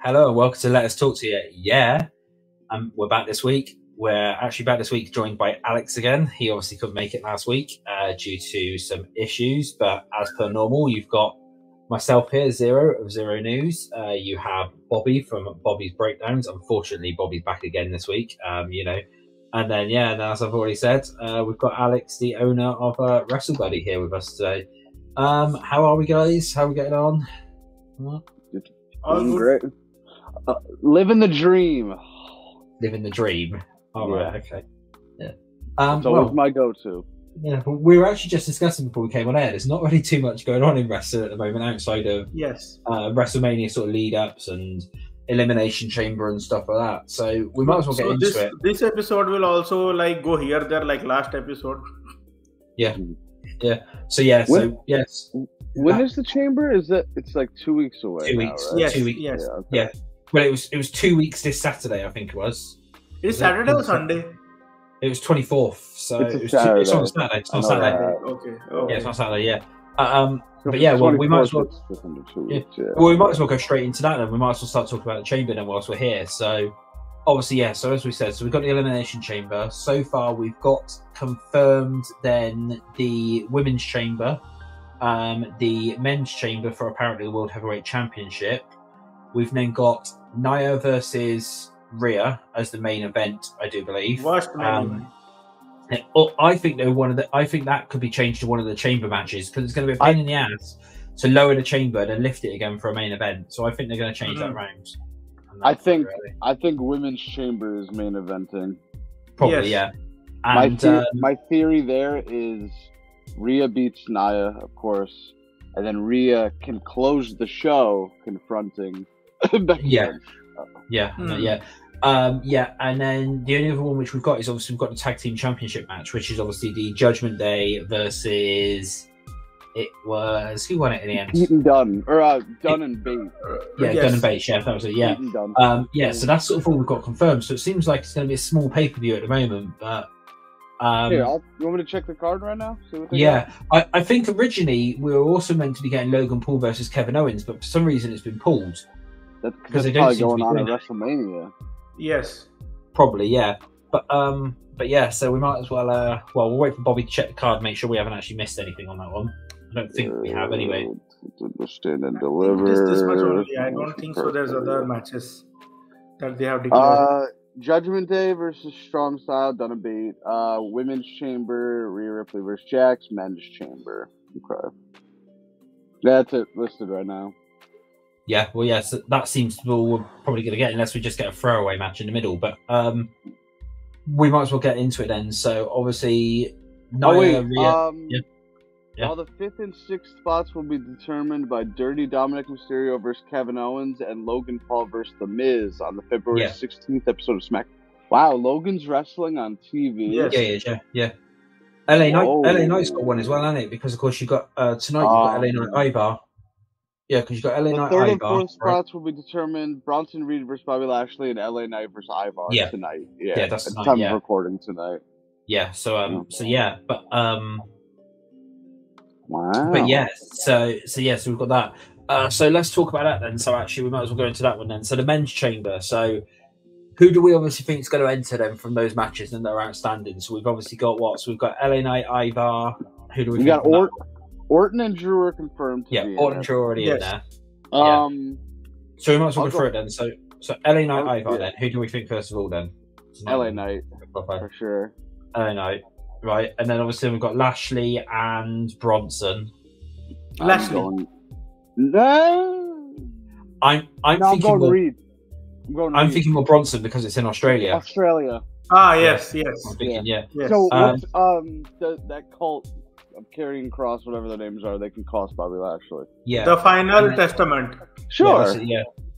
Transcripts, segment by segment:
Hello and welcome to Let Us Talk to You. We're back this week. We're actually back this week joined by Alex again. He obviously couldn't make it last week due to some issues, but as per normal, you've got myself here, Xero of Xero News. You have Bobby from Bobby's Breakdowns. Unfortunately, Bobby's back again this week, And then, as I've already said, we've got Alex, the owner of WrestleBuddy, here with us today. How are we, guys? How are we getting on? What? Doing great. Living the dream. Living the dream. All right, okay. Yeah. It's always my go-to. Yeah, but we were actually just discussing before we came on air. There's not really too much going on in wrestling at the moment outside of WrestleMania sort of lead-ups and Elimination Chamber and stuff like that. So we might as well get into it. This episode will also go here, there, like last episode. Yeah. Yeah. So yes. When is the chamber? Is that it's like 2 weeks away? 2 weeks. Now, right? Yes. 2 weeks. Yes. Yeah, okay. Yeah. Well, it was 2 weeks this Saturday, I think it was. It's Saturday or Sunday? It was 24th. So It's on Saturday. It's on Saturday. Okay. Yeah, it's on Saturday. Yeah. But yeah, well, we might as well. Well, we might as well go straight into that. Then we might as well start talking about the chamber then whilst we're here. So, obviously, yeah. So as we said, we've got the Elimination Chamber. So far, we've got confirmed then the Women's Chamber, the Men's Chamber for apparently the World Heavyweight Championship. We've then got Nia versus Rhea as the main event, I do believe. I think I think that could be changed to one of the chamber matches because it's going to be a pain in the ass to lower the chamber and then lift it again for a main event. So I think they're going to change that round. I think Women's Chamber is main eventing. Probably, yeah. And my theory there is Rhea beats Nia, of course, and then Rhea can close the show confronting Becky Lynch. And then the only other one which we've got is obviously we've got the Tag Team Championship match, which is obviously the Judgment Day versus who won it in the end? Pete and Dunn, or Dunn and Bates. Dunn and Bates. Yeah, that was it. Yeah, Pete and Dunn. So that's sort of all we've got confirmed. So it seems like it's going to be a small pay-per-view at the moment, but. Here, you want me to check the card right now? See what I think originally we were also meant to be getting Logan Paul versus Kevin Owens, but for some reason it's been pulled. That's because they don't seem to be going on at WrestleMania. Yes, probably, yeah. But yeah. So we might as well. We'll wait for Bobby to check the card, make sure we haven't actually missed anything on that one. I don't think we have anyway. Understand and deliver. This much only. I don't think so. There's other matches that they have declared. Judgment Day versus Strong Style, Dunn and Bate. Women's Chamber, Rhea Ripley versus Jax. Men's Chamber. Okay. That's it listed right now. Yeah, well, yeah, so that seems to be all we're probably going to get unless we just get a throwaway match in the middle. But we might as well get into it then. So obviously, Rhea. All the 5th and 6th spots will be determined by Dirty Dominic Mysterio versus Kevin Owens and Logan Paul versus The Miz on the February 16th episode of SmackDown. Wow, Logan's wrestling on TV. Yes. Yeah. LA Knight's got one as well, hasn't it? Because of course you got tonight. You got LA Knight Ivar. Yeah, because you got LA Knight Ivar. The 3rd and 4th spots will be determined Bronson Reed versus Bobby Lashley and LA Knight versus Ivar tonight. Yeah, that's tonight. Time of recording tonight. Yeah. So but Wow. But yeah, so we've got that. So let's talk about that then. So actually, we might as well go into that one then. So the Men's Chamber. So who do we obviously think is going to enter them from those matches and that are outstanding? So we've obviously got what? So we've got LA Knight, Ivar. Who do we? Got Orton and Drew are confirmed. Orton and Drew are already in there. So we might as well go through it then. So LA Knight, Ivar. Then who do we think first of all? Then LA Knight for sure. LA Knight. Right, and then obviously we've got Lashley and Bronson. Lashley. I'm thinking more Reed. I'm thinking more Bronson because it's in Australia. Yes. I'm thinking, Yes. So that cult of Karrion Kross, whatever their names are, they can cost Bobby Lashley. Yeah. The Final Testament. Sure.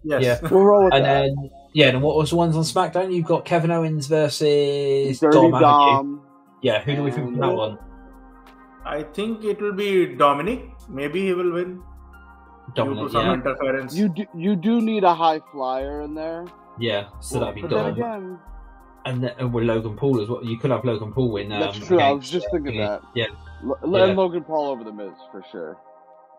Yes. We'll roll with and that. then what was the ones on SmackDown? You've got Kevin Owens versus Dirty Dom. Yeah, who do we think from that one? I think it will be Dominic. Maybe he will win. Dominic, due to some interference. You do need a high flyer in there. Yeah, so that'd be But Dom. then again, And with Logan Paul as well. You could have Logan Paul win. that's true. I was just thinking that. Yeah. And Logan Paul over The Miz for sure.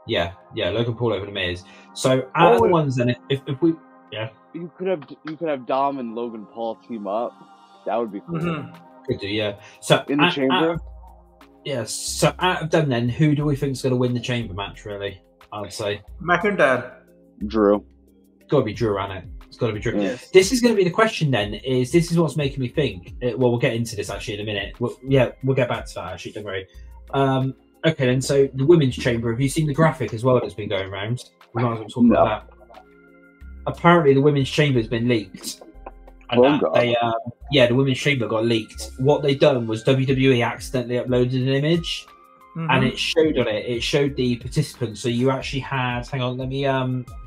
Yeah, Logan Paul over The Miz. So out of the ones then, if we Yeah. You could have Dom and Logan Paul team up. That would be cool. Mm-hmm. Could do, yeah. So in the chamber. Yes. So out of them, then, who do we think is going to win the chamber match? Really, I'd say McIntyre. Drew. It's got to be Drew, hasn't it? It's got to be Drew. Yes. This is going to be the question. Then this is what's making me think. Well, we'll get into this actually in a minute. We'll get back to that actually. Don't worry. Okay, then. So the women's chamber. Have you seen the graphic as well that's been going around? We might as well talk about that. Apparently, the women's chamber has been leaked. And the women's chamber got leaked. What they done was WWE accidentally uploaded an image, and it showed on it. It showed the participants. So you actually had. Hang on, let me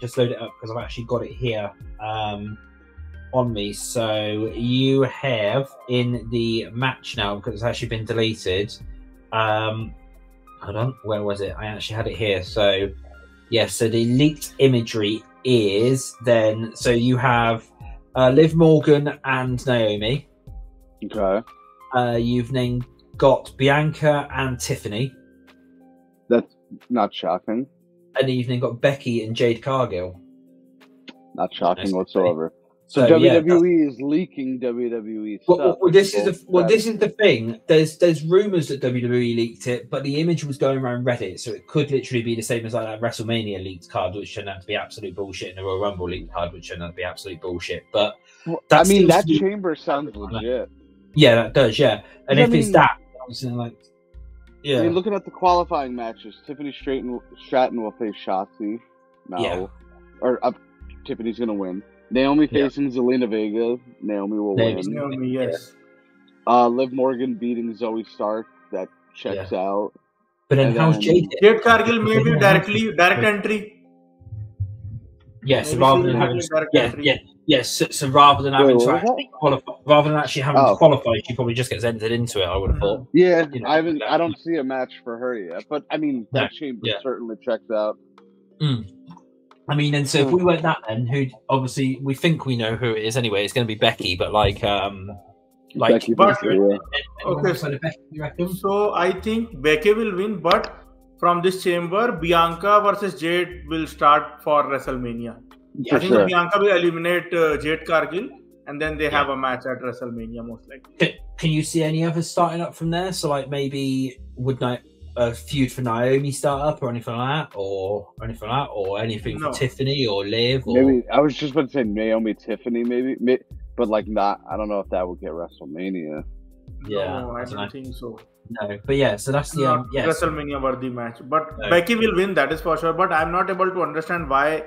just load it up because I've actually got it here on me. So you have in the match now because it's actually been deleted. Hold on, where was it? I actually had it here. So so the leaked imagery is then. So you have. Liv Morgan and Naomi. Okay. You've then got Bianca and Tiffany. That's not shocking. And then you've then got Becky and Jade Cargill. Not shocking whatsoever. So WWE is leaking WWE stuff. Well, this is the thing. There's rumors that WWE leaked it, but the image was going around Reddit, so it could literally be the same as like that WrestleMania leaked card, which turned out to be absolute bullshit, and the Royal Rumble leaked card, which turned out to be absolute bullshit. But I mean, that chamber sounds legit. Yeah, that does. Yeah, and if it's that, like, yeah. I mean, looking at the qualifying matches, Tiffany Stratton will face Shotzi. Tiffany's gonna win. Naomi facing Zelina Vega. Naomi will win. Naomi, yes. Liv Morgan beating Zoe Stark. That checks out. But then how's Jade? Jade Cargill maybe direct entry. Yes, so rather than having so rather than having to actually qualify, rather than actually having to qualify, she probably just gets entered into it. I would have thought. Yeah, I don't see a match for her yet, but I mean that chamber certainly checks out. I mean, and so if we went that, then who? Obviously, we think we know who it is anyway. It's going to be Becky, but Becky, you reckon? So I think Becky will win, but from this chamber, Bianca versus Jade will start for WrestleMania. I think Bianca will eliminate Jade Cargill, and then they have a match at WrestleMania most likely. Can you see any others starting up from there? So like maybe would a feud for Naomi start up or anything like that, or anything for Tiffany or Liv? Or... Maybe I was just about to say Naomi, Tiffany, maybe, but like not. I don't know if that would get WrestleMania. Yeah, no, I don't think so. No, but so that's the WrestleMania worthy match. But Becky will win, that is for sure. But I'm not able to understand why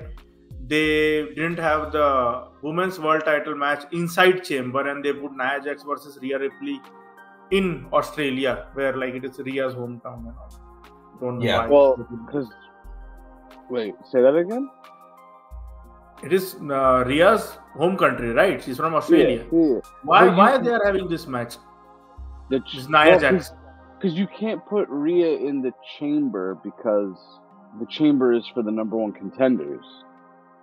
they didn't have the women's world title match inside chamber and they put Nia Jax versus Rhea Ripley in Australia, where like it is Rhea's hometown and all. Don't know why. Well, because wait, say that again. It is Rhea's home country, right? She's from Australia. Yeah. Why they are having this match? It's Nia Jax. Because you can't put Rhea in the chamber because the chamber is for the number one contenders.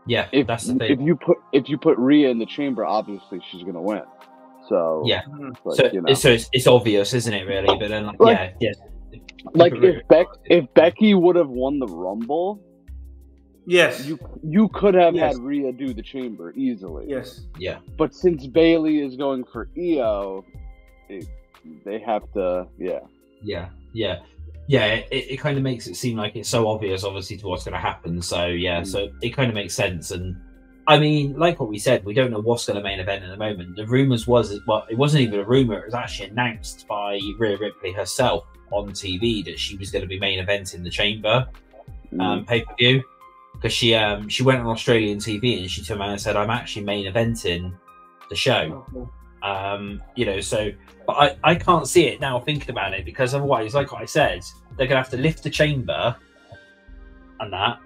Yeah, that's the thing. If you put Rhea in the chamber, obviously she's gonna win. So it's obvious, isn't it? Really, but then if Becky would have won the Rumble, yes, you could have had Rhea do the chamber easily. Yes, yeah. But since Bayley is going for EO, they have to, It kind of makes it seem like it's so obvious, obviously, to what's going to happen. So so it kind of makes sense. And I mean, like what we said, we don't know what's going to main event at the moment. The rumors it wasn't even a rumor; it was actually announced by Rhea Ripley herself on TV that she was going to be main eventing the Chamber pay-per-view, because she went on Australian TV and she turned around and said, "I'm actually main eventing the show." But I can't see it now thinking about it, because otherwise, like what I said, they're gonna have to lift the chamber and that.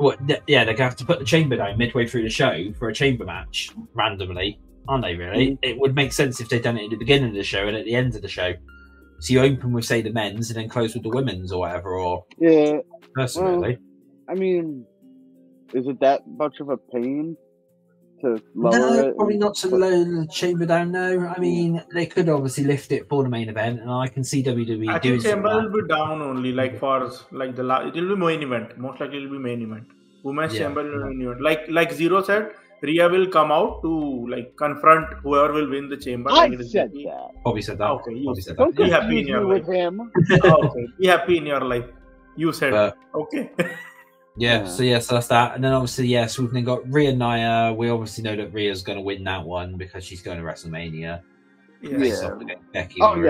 They're gonna have to put the chamber down midway through the show for a chamber match randomly, aren't they? Really, it would make sense if they'd done it at the beginning of the show and at the end of the show. So you open with, say, the men's and then close with the women's or whatever. Or personally, I mean, is it that much of a pain to lower it? Probably not to lower the chamber down. No, I mean they could obviously lift it for the main event, and I can see WWE doing. Chamber will be down only, like for like the last. It will be main event. Most likely, it will be main event. Women's chamber will be main event. Like Xero said, Rhea will come out to like confront whoever will win the chamber. I like said that. Bobby said that. Okay, you Bobby said said Don't that. Be happy in confuse your me life. with him. Okay, be happy in your life. You said okay. Yeah, so that's that. And then obviously, so we've then got Rhea Nia. We obviously know that Rhea's going to win that one because she's going to WrestleMania. Yeah. Becky and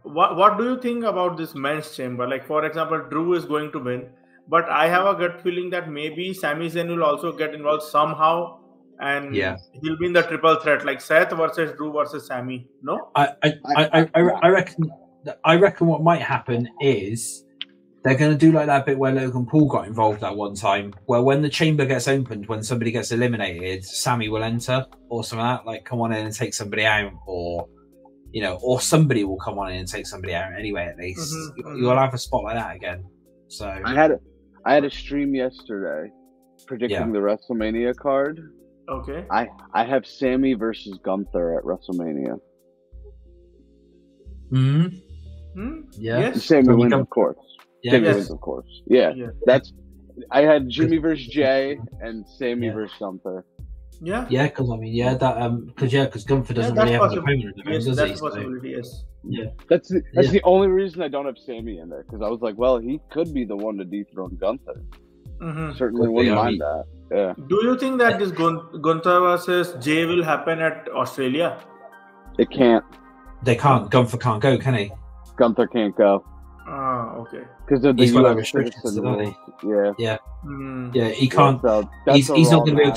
what do you think about this men's chamber? Like, for example, Drew is going to win, but I have a gut feeling that maybe Sami Zayn will also get involved somehow, and he'll be in the triple threat, like Seth versus Drew versus Sami. No, I reckon what might happen is they're going to do like that bit where Logan Paul got involved at one time, where when the chamber gets opened, when somebody gets eliminated, Sammy will enter or something like that, like come on in and take somebody out, or or somebody will come on in and take somebody out anyway. At least you'll have a spot like that again. So I had a stream yesterday predicting the WrestleMania card. Okay. I have Sammy versus Gunther at WrestleMania. Yeah. Yes. Sammy wins, of course. Yeah, wins, of course. Yeah. I had Jimmy versus Jay and Sammy versus Gunther. Yeah. Yeah, because because Gunther doesn't really have an opponent at the moment, does that's he? a possibility. Yes. Yeah. That's the only reason I don't have Sammy in there, because I was like, well, he could be the one to dethrone Gunther. Certainly wouldn't mind that. Yeah. Do you think that this Gunther versus Jay will happen at Australia? It can't. They can't. Gunther can't go, can he? Gunther can't go. Okay. Because of the he's got US restrictions, doesn't he? Yeah. Yeah, he can't. He's not going to be able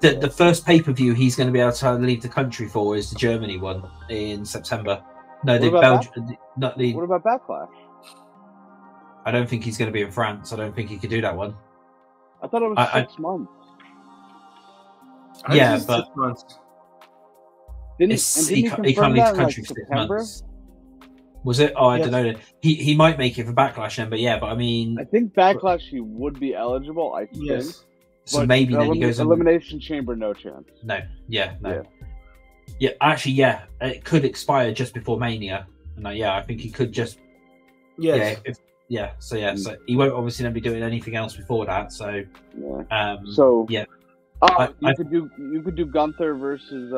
to. The first pay-per-view he's going to be able to leave the country for is the Germany one in September. No, the Belgium. Not the. What about Backlash? I don't think he's going to be in France. I don't think he could do that one. I thought it was 6 months. Yeah, but 6 months. He can't leave the country for 6 months. Was it? Oh, I don't know. He might make it for Backlash then, but I mean, I think Backlash he would be eligible. I think. Yes. So maybe then he goes on Elimination Chamber, no chance. No. Actually, it could expire just before Mania, and I think he could just. Yes. So he won't obviously then be doing anything else before that. So. You could do Gunther versus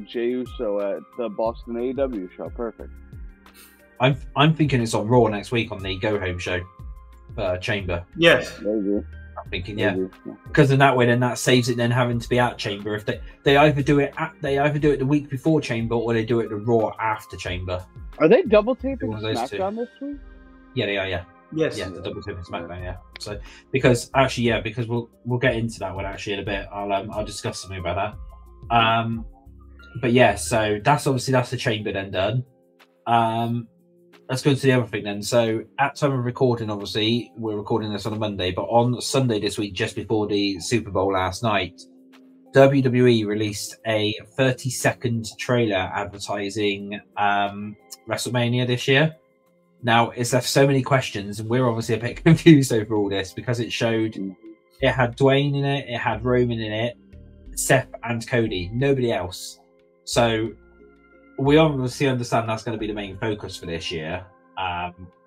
Jey Uso at the Boston AEW show. Perfect. I'm thinking it's on Raw next week on the Go Home show, Chamber. Yes, maybe. I'm thinking because in that way, then that saves it then having to be at Chamber. If they either do it the week before Chamber or they do it the Raw after Chamber. Are they double taping SmackDown this week? Yeah, they are. Yeah. Yes. Yeah, the double taping SmackDown. Yeah. So because we'll get into that one actually in a bit. I'll discuss something about that. But so that's the Chamber then done. Let's go to the other thing then. So at time of recording, obviously, we're recording this on a Monday, but on Sunday this week, just before the Super Bowl last night, WWE released a 30-second trailer advertising WrestleMania this year. Now, it's left so many questions, and we're obviously a bit confused over all this because it had Dwayne in it, it had Roman in it, Seth and Cody, nobody else. So we obviously understand that's going to be the main focus for this year.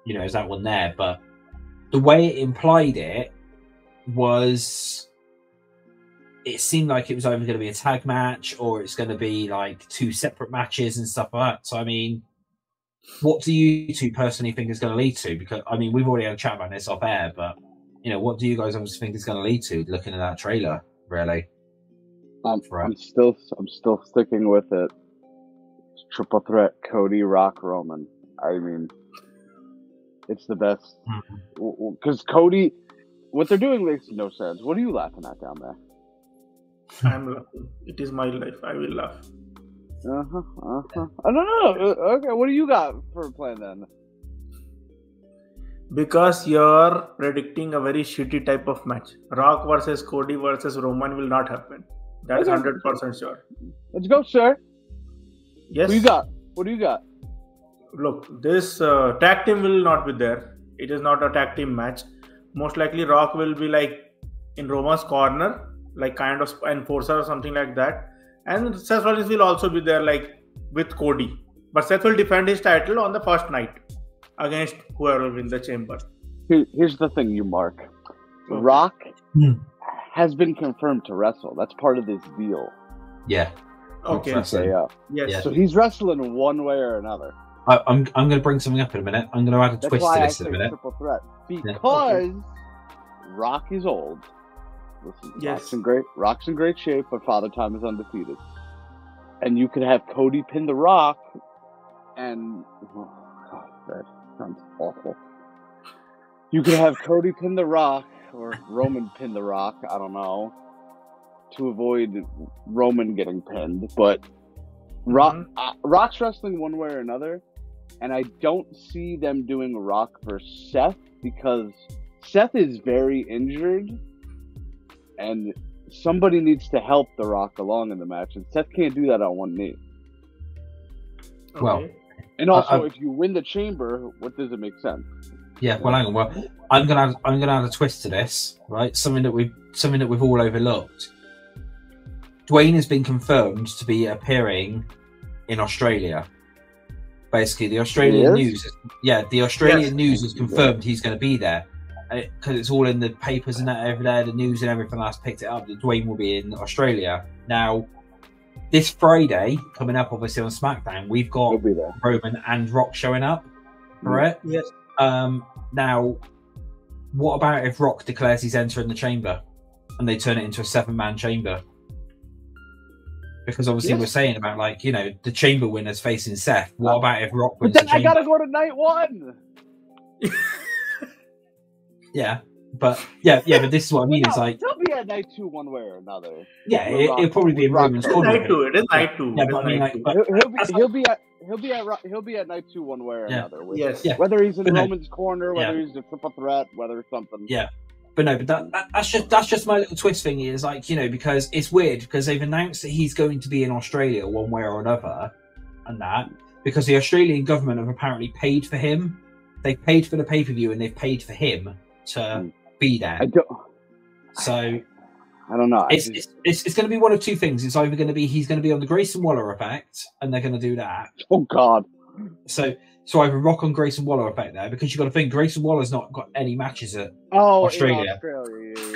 Is that one there? But the way it implied it was, it seemed like it was either going to be a tag match or it's going to be like 2 separate matches and stuff like that. So, I mean, what do you two personally think is going to lead to? Because, I mean, we've already had a chat about this off air, but, what do you guys obviously think is going to lead to looking at that trailer, really? I'm still sticking with it. Triple threat, Cody, Rock, Roman. I mean, it's the best. Because Cody, what they're doing makes no sense. What are you laughing at down there? I'm laughing. It is my life. I will laugh. I don't know. Okay, what do you got for a plan then? Because you're predicting a very shitty type of match. Rock versus Cody versus Roman will not happen. That is 100% sure. Let's go, sir. Yes. What do you got? Look, this tag team will not be there. It is not a tag team match. Most likely Rock will be like in Roman's corner, like kind of enforcer or something like that. And Seth Rollins will also be there like with Cody. But Seth will defend his title on the first night against whoever will win the chamber. Here's the thing, you Mark. Okay. Rock has been confirmed to wrestle. That's part of this deal. Yeah. Okay. Yeah. Yes. So he's wrestling one way or another. I'm going to bring something up in a minute. I'm going to add a twist to this in a minute. Triple threat because Rock is old. Listen, yes. Rock's in great shape, but Father Time is undefeated. And you could have Cody pin the Rock, and that sounds awful. You could have Cody pin the Rock or Roman pin the Rock. I don't know, to avoid Roman getting pinned, but Rock's wrestling one way or another. And I don't see them doing Rock versus Seth because Seth is very injured and somebody needs to help The Rock along in the match. And Seth can't do that on one knee. Okay. Well, and also, if you win the chamber, what does it make sense? Yeah, well, hang on. Well, I'm gonna add a twist to this, right? Something that we've all overlooked. Dwayne has been confirmed to be appearing in Australia. Basically, the Australian news has confirmed he's going to be there because it's all in the papers and that over there. The news and everything else picked it up that Dwayne will be in Australia. Now, this Friday coming up, obviously on SmackDown, we've got Roman and Rock showing up. Correct? Yes. Now, what about if Rock declares he's entering the chamber and they turn it into a 7-man chamber? Because obviously we're saying about the chamber winners facing Seth. What about if Rock wins the chamber? I gotta go to night 1. but this is what I mean. It's like he'll be at night 2 one way or another. Yeah, it'll probably be in Roman's corner. Night 2. It is night 2. Yeah, but I mean, he'll be at night 2 one way or another. Yes. Whether he's in Roman's corner, whether he's a triple threat, whether something. Yeah. But that's just my little twist thing is because it's weird because they've announced that he's going to be in Australia one way or another, and that because the Australian government have apparently paid for him. They've paid for the pay-per-view and they've paid for him to be there. I don't know. It's going to be one of two things. It's either going to be he's going to be on the Grayson Waller effect, and they're going to do that. Oh God! So either Rock on Grayson Waller effect there because you've got to think Grayson Waller's not got any matches at Australia.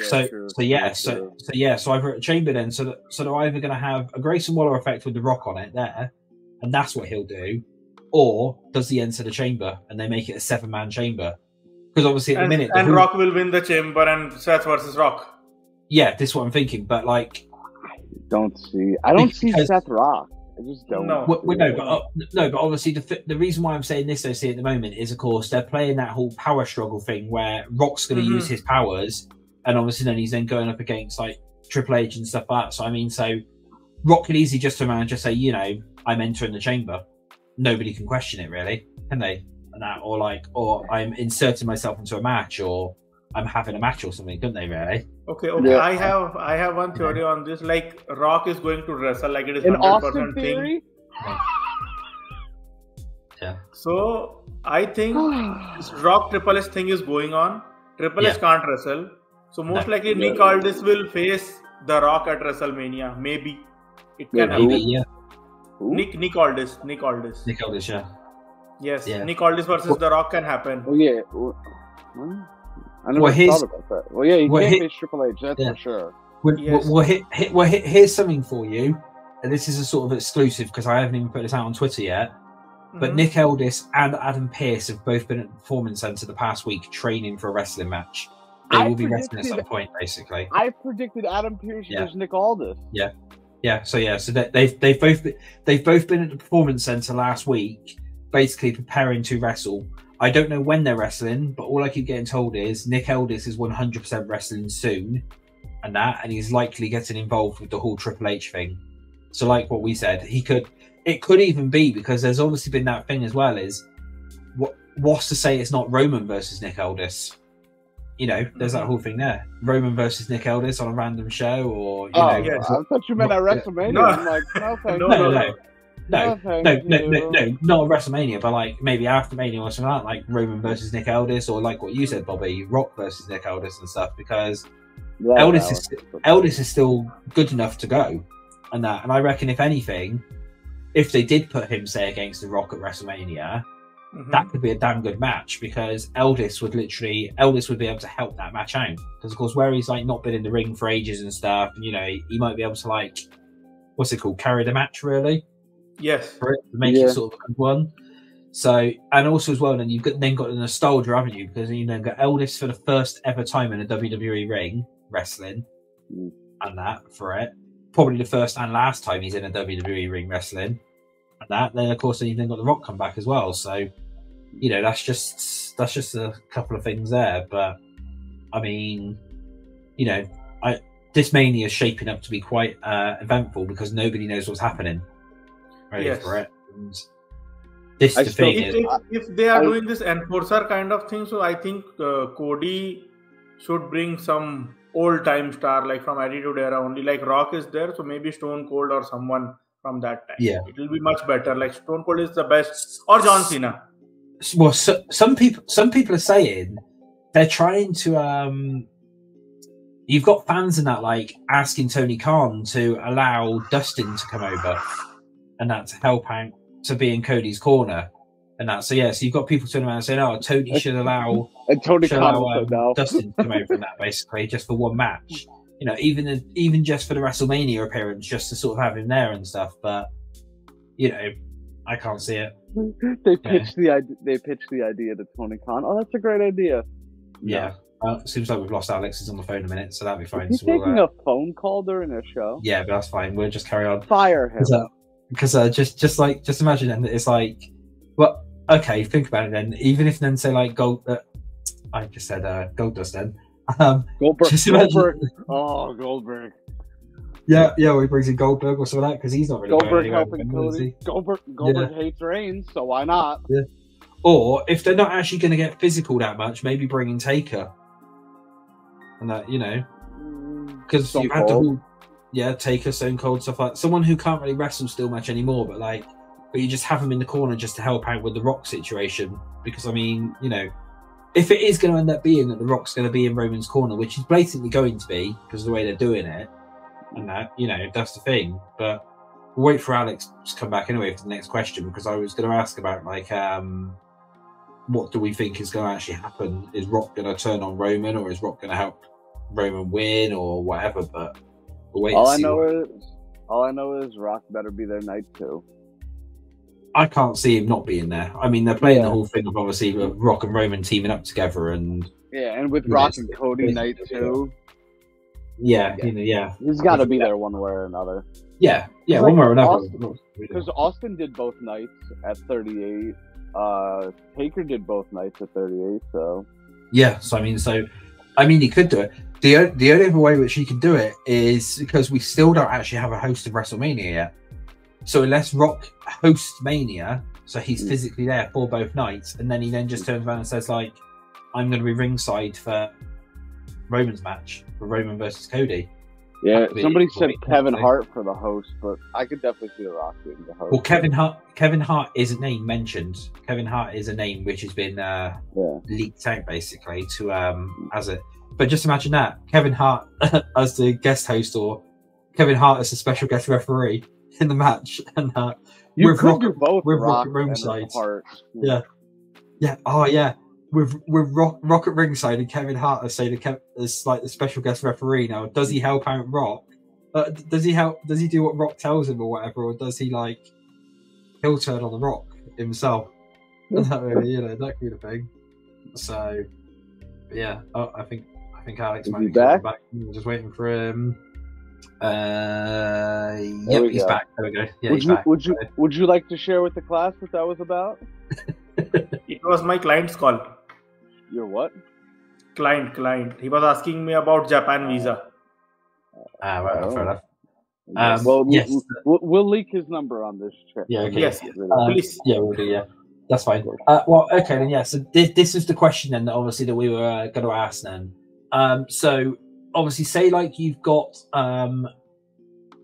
So either at Chamber then, so they're either going to have a Grayson Waller effect with the Rock on it there, and that's what he'll do, or does he enter the Chamber and they make it a 7-man chamber? Because obviously at the minute, Rock will win the chamber and Seth versus Rock. Yeah, this is what I'm thinking, but I don't see Seth Rock. I just don't. But obviously the reason why I'm saying this though, at the moment is, of course, they're playing that whole power struggle thing where Rock's going to use his powers, and obviously then he's then going up against Triple H and stuff like that. So I mean, Rock could easily just turn around and just say, I'm entering the chamber. Nobody can question it, really, can they? And that, or I'm inserting myself into a match, or I'm having a match or something, couldn't they? Really? Okay. Yeah. I have one theory on this. Rock is going to wrestle it is 100% thing. Yeah. So I think this Rock Triple H thing is going on. Triple H can't wrestle, so most likely Nick Aldis will face The Rock at WrestleMania. Maybe it can happen. Nick Aldis. Nick Aldis, yeah. Yes, Nick Aldis versus The Rock can happen. Oh yeah. I never thought about that. Well, yeah, he can't face Triple H, that's for sure. Here's something for you, and this is a sort of exclusive because I haven't even put this out on Twitter yet. But Nick Aldis and Adam Pearce have both been at the Performance Center the past week training for a wrestling match. They will be wrestling at some point, basically. I predicted Adam Pearce versus Nick Aldis. Yeah. So they've both been at the Performance Center last week, basically preparing to wrestle. I don't know when they're wrestling, but all I keep getting told is Nick Aldis is 100% wrestling soon, and he's likely getting involved with the whole Triple H thing. So, like what we said, it could even be because there's obviously been that thing as well. Is what's to say it's not Roman versus Nick Aldis? There's that whole thing there. Roman versus Nick Aldis on a random show, or I thought you meant at WrestleMania. No. I'm like, no, thank you. No, not WrestleMania, but maybe after Mania or something like Roman versus Nick Aldis, or like what you said, Bobby, Rock versus Nick Aldis and stuff, because Aldis is still good enough to go, and I reckon if anything, if they did put him say against The Rock at WrestleMania, that could be a damn good match because Eldest would be able to help that match out. Because of course, where he's like not been in the ring for ages and stuff, and he might be able to like, what's it called, carry the match really. Yes, for it to make it sort of a good one. So, and also as well, then you've got the nostalgia, haven't you? Because then got Eldest for the first ever time in a WWE ring wrestling, and that for it, probably the first and last time he's in a WWE ring wrestling, and that. Then of course, you've then got The Rock come back as well. So, that's just a couple of things there. But I mean, this Mania is shaping up to be quite eventful because nobody knows what's happening. Ready for it. And this is the thing. If they are doing this enforcer kind of thing, so I think Cody should bring some old time star like from Attitude Era only. Like Rock is there, so maybe Stone Cold or someone from that time. Yeah, it will be much better. Like Stone Cold is the best, or John Cena. Well, some people are saying they're trying to. You've got fans in that like asking Tony Khan to allow Dustin to come over, and that to help out to be in Cody's corner, and that. So so you've got people turning around and saying, "Oh, Tony should allow Dustin to come over in that basically just for one match." Even just for the WrestleMania appearance, just to sort of have him there and stuff. But I can't see it. They pitched the idea to Tony Khan. Oh, that's a great idea. Yeah. It seems like we've lost Alex. He's on the phone in a minute, so that'll be fine. He's taking a phone call during a show. Yeah, but that's fine. We'll just carry on. Fire him. Because just imagine then that it's like, well, okay, think about it then. Even if then say like I just said Goldust then. Goldberg. Oh, Goldberg. Yeah, well, he brings in Goldberg or something like that because he's not really Goldberg helping Cody. Goldberg hates Reigns, so why not? Yeah. Or if they're not actually going to get physical that much, maybe bring in Taker. And that, because you had the whole, Taker, Stone Cold, stuff like that. Someone who can't really wrestle still much anymore, but you just have him in the corner just to help out with the Rock situation. Because I mean, if it is going to end up being that the Rock's going to be in Roman's corner, which is blatantly going to be because of the way they're doing it, and that, that's the thing. But we'll wait for Alex to come back anyway for the next question because I was going to ask about what do we think is going to actually happen? Is Rock going to turn on Roman, or is Rock going to help Roman win, or whatever? But we'll wait. All I know is Rock better be there night 2. I can't see him not being there. I mean, they're playing the whole thing of obviously with Rock and Roman teaming up together, and and with Rock and Cody night 2. Yeah, he's got to be there one way or another. Yeah, one way or another. Because Austin did both nights at 38. Taker did both nights at 38. So I mean, he could do it. The only other way which he can do it is because we still don't actually have a host of WrestleMania yet. So unless Rock hosts Mania, so he's physically there for both nights, and then he then just turns around and says like, "I'm going to be ringside for Roman's match for Roman versus Cody." Yeah, somebody said Kevin Hart for the host, but I could definitely see The Rock being the host. Well, Kevin Hart is a name mentioned. Kevin Hart is a name which has been leaked out basically to as it. But just imagine that Kevin Hart as the guest host, or Kevin Hart as a special guest referee in the match, and you could do both. With Rock at ringside. Yeah. Oh yeah. With Rock at ringside and Kevin Hart as like the special guest referee. Now, does he help out Rock? Does he do what Rock tells him or whatever, or does he he'll turn on the Rock himself? that kind of thing. So, yeah, I think Alex might be back. We're just waiting for him. Yep, he's back. There we go. Yeah, he's back. Would you like to share with the class what that was about? It was my client's call. Your what? Client. He was asking me about Japan visa. Right, fair enough. Yes. We'll leak his number on this trip. Yeah, okay. Yes. Please. Yeah, we'll do, yeah. That's fine. Well, okay, then, yeah. So this is the question then, obviously, that we were going to ask then. So, obviously, say you've got,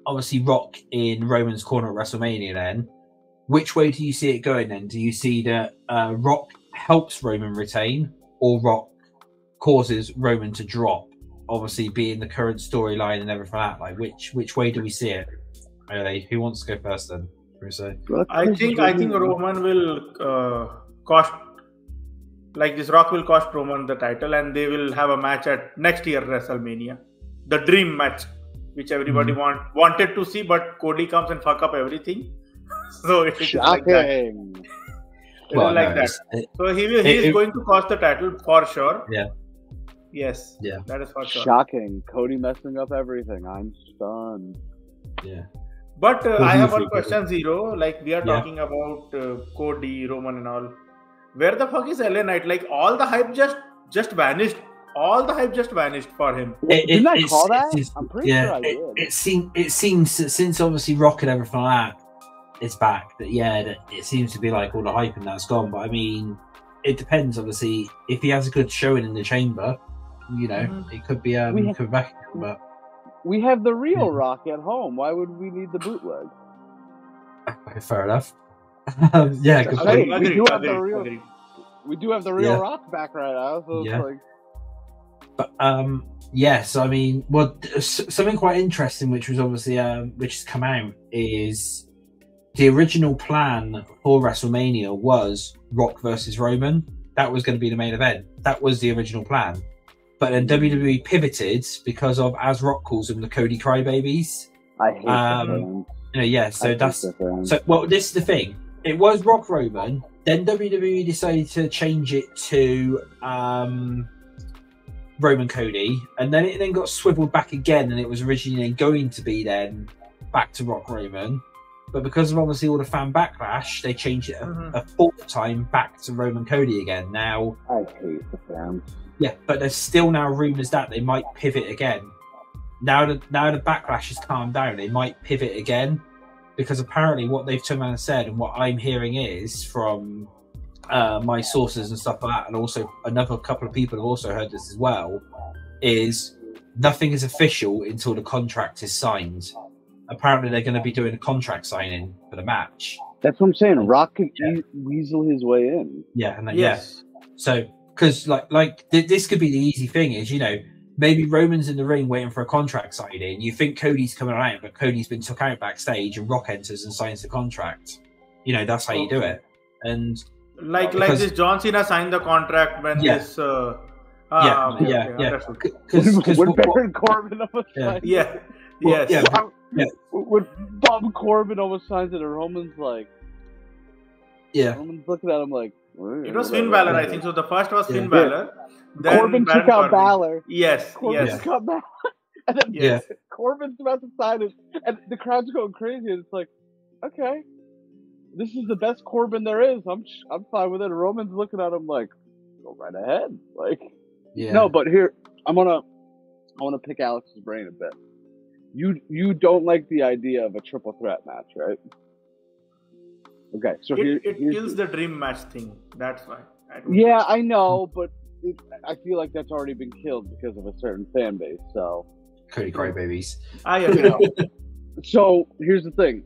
obviously, Rock in Roman's corner at WrestleMania then. Which way do you see it going then? Do you see that Rock helps Roman retain, or Rock causes Roman to drop? Obviously, being the current storyline and everything like that. Which way do we see it? Really? Who wants to go first then? I think Roman will cost, like this Rock will cost Roman the title, and they will have a match at next year WrestleMania, the dream match, which everybody wanted to see, but Cody comes and fuck up everything. So it is like that. So he is going to cost the title for sure. Yeah. Yes. Yeah. That is for sure. Shocking. Cody messing up everything. I'm stunned. Yeah. But I have one question, Xero. Like, we are talking about Cody, Roman and all. Where the fuck is LA Knight? Like, all the hype just vanished. All the hype just vanished for him. Didn't I call that? I'm pretty sure I did. It seems that since obviously Rock and everything like that, it's back. That it seems to be like all the hype and that's gone. But I mean, it depends. Obviously, if he has a good showing in the chamber, you know, it could be come back. But we have the real Rock at home. Why would we need the bootleg? Okay, fair enough. Yeah, good point. We do have the real Rock back right now. So it's like. But so I mean, well, something quite interesting, which was obviously which has come out, is the original plan for WrestleMania was Rock versus Roman. That was going to be the main event. That was the original plan. But then WWE pivoted because of, as Rock calls them, the Cody Crybabies. I hate that. Well, this is the thing. It was Rock Roman. Then WWE decided to change it to Roman Cody, and then it got swiveled back again, and it was originally going to be then back to Rock Roman. But because of obviously all the fan backlash, they changed it a fourth time back to Roman Cody again. Now, I hate the fans. Yeah, but there's still now rumours that they might pivot again. Now the backlash has calmed down, they might pivot again, because apparently what they've turned around and said, and what I'm hearing is from my sources and stuff like that, and also another couple of people have also heard this as well, is nothing is official until the contract is signed. Apparently they're going to be doing a contract signing for the match. That's what I'm saying. Rock could weasel his way in. Yeah, and then, so because like this could be the easy thing is, you know, maybe Roman's in the ring waiting for a contract signing. You think Cody's coming out, but Cody's been took out backstage, and Rock enters and signs the contract. You know, that's how you do it. And like this John Cena signed the contract when this. Because when Baron Corbin almost signed it. When Bob Corbin almost signs it, and Roman's like, Roman's looking at him like. It was Finn Balor, I think. So the first was Finn Balor. Then Corbin took out Balor. Yes. Corbin took out Balor. And then Corbin's about to sign it, and the crowd's going crazy. And it's like, okay, this is the best Corbin there is. I'm fine with it. Roman's looking at him like, go right ahead. Like, no, but here I want to pick Alex's brain a bit. You don't like the idea of a triple threat match, right? Okay, so it kills the dream match thing. That's why. I know, but I feel like that's already been killed because of a certain fan base. So Cody Crybabies. I agree. So here's the thing.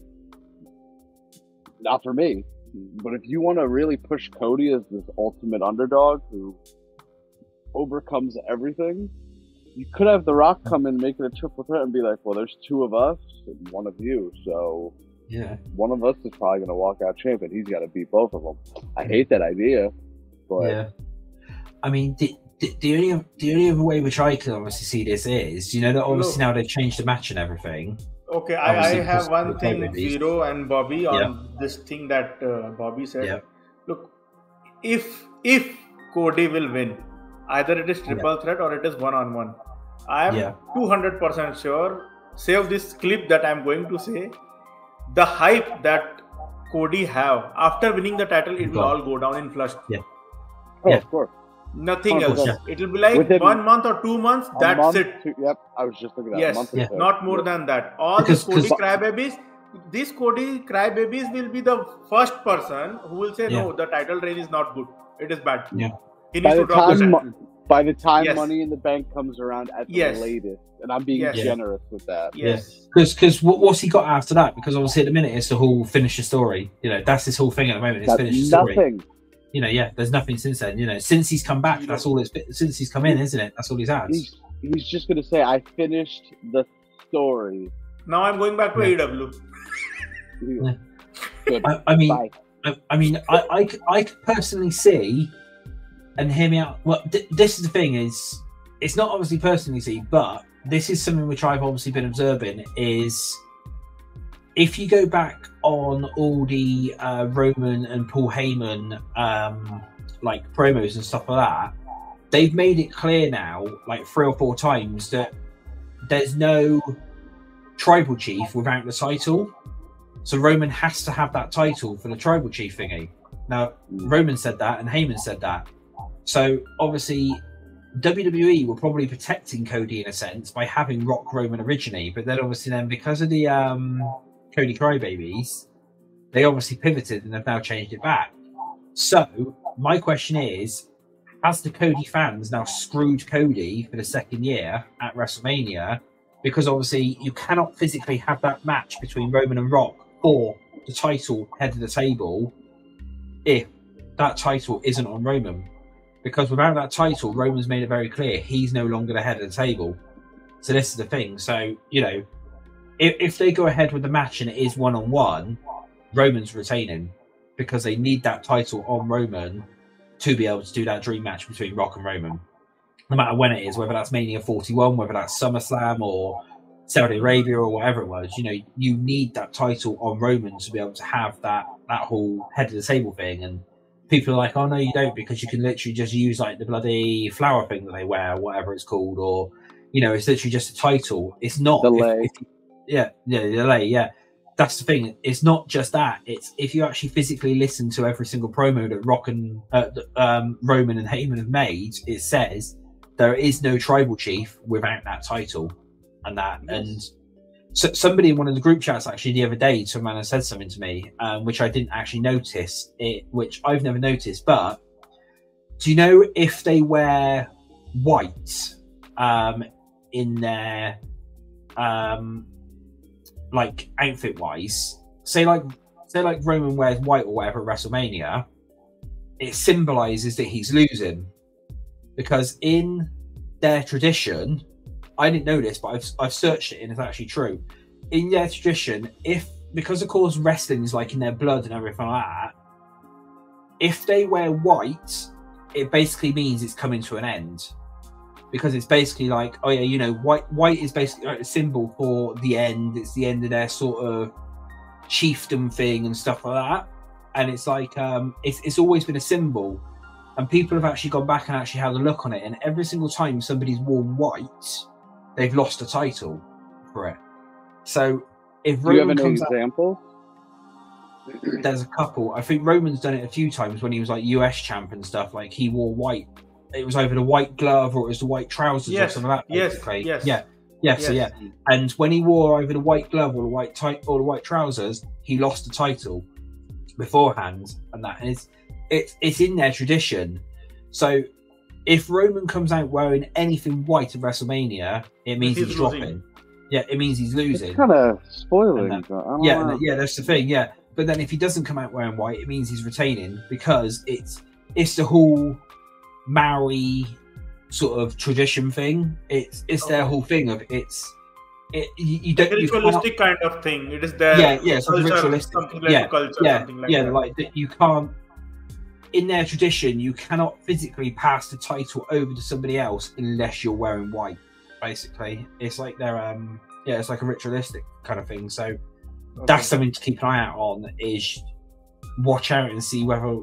Not for me, but if you want to really push Cody as this ultimate underdog who overcomes everything, you could have The Rock come in, make it a triple threat, and be like, "Well, there's two of us and one of you, so." Yeah, one of us is probably going to walk out champion. He's got to beat both of them. I hate that idea, but I mean, the only other way which I can obviously see this is, you know, that obviously now they've changed the match and everything. Okay, I have one thing, Xero and Bobby, on this thing that Bobby said. Yeah. Look, if Cody will win, either it is triple threat or it is one-on-one. I am 200% sure. Save this clip that I'm going to say. The hype that Cody have after winning the title, it will all go down in flush. Of course. Nothing else. It will be like within 1 month or 2 months. That's it. I was just looking at that. Not more than that. All these Cody Crybabies, will be the first person who will say, no, the title reign is not good. It is bad. Yeah. He needs to drop the title. By the time Money in the Bank comes around at the latest, and I'm being generous with that. Because what's he got after that? Because obviously at the minute it's the whole finish the story. You know, that's his whole thing at the moment. It's finish the story. Nothing. You know, there's nothing since then. You know, since he's come back, that's all it's been. Since he's come in, isn't it? That's all he's had. He's just gonna say, "I finished the story." Now I'm going back to AEW. Good. I mean, bye. I mean, I could personally see, and hear me out. Well, this is the thing: is it's not obviously personally see, but this is something which I've obviously been observing. Is if you go back on all the Roman and Paul Heyman like promos and stuff like that, they've made it clear now, like 3 or 4 times, that there's no tribal chief without the title. So Roman has to have that title for the tribal chief thingy. Now, Roman said that and Heyman said that. So obviously WWE were probably protecting Cody in a sense by having Rock Roman originally, but then obviously then because of the Cody Crybabies, they obviously pivoted and have now changed it back. So my question is, has the Cody fans now screwed Cody for the 2nd year at WrestleMania? Because obviously you cannot physically have that match between Roman and Rock or the title head of the table if that title isn't on Roman. Because without that title, Roman's made it very clear he's no longer the head of the table. So this is the thing. So, you know, if they go ahead with the match and it is one-on-one, Roman's retaining because they need that title on Roman to be able to do that dream match between Rock and Roman. No matter when it is, whether that's Mania 41, whether that's SummerSlam or Saudi Arabia or whatever it was, you know, you need that title on Roman to be able to have that whole head of the table thing. And people are like, oh no, you don't, because you can literally just use like the bloody flower thing that they wear, whatever it's called, or, you know, it's literally just a title. It's not. Yeah. That's the thing. It's not just that. It's if you actually physically listen to every single promo that Rock and Roman and Heyman have made, it says there is no tribal chief without that title. And that, and so somebody in one of the group chats actually the other day, someone said something to me, which I didn't actually notice, which I've never noticed. But do you know if they wear white in their like outfit wise? Say like Roman wears white or whatever at WrestleMania, it symbolizes that he's losing, because in their tradition, I didn't know this, but I've searched it and it's actually true. In their tradition, because of course wrestling is like in their blood and everything like that, if they wear white, it basically means it's coming to an end. Because it's basically like, oh yeah, you know, white is basically like a symbol for the end. It's the end of their sort of chiefdom thing and stuff like that. And it's like, it's always been a symbol. And people have actually gone back and actually had a look on it. And every single time somebody's worn white, they've lost a title for it. So if Roman comes out, do you have an example? There's a couple. I think Roman's done it a few times when he was like US champ and stuff. Like he wore white. It was either the white glove or it was the white trousers or something like that. Yes. And when he wore either the white glove or the white trousers, he lost the title beforehand. And that, and it's in their tradition. So if Roman comes out wearing anything white at WrestleMania, it means he's dropping. Yeah, it means he's losing. It's kind of spoiling. That's the thing. Yeah, but then if he doesn't come out wearing white, it means he's retaining, because it's the whole Maori sort of tradition thing. It's their whole thing of you don't, ritualistic kind of thing. It is their it's like ritualistic. Something like culture, something like that. Like that. You can't, in their tradition, you cannot physically pass the title over to somebody else unless you're wearing white. Basically, it's like their it's like a ritualistic kind of thing. So that's something to keep an eye out on. Is watch out and see whether.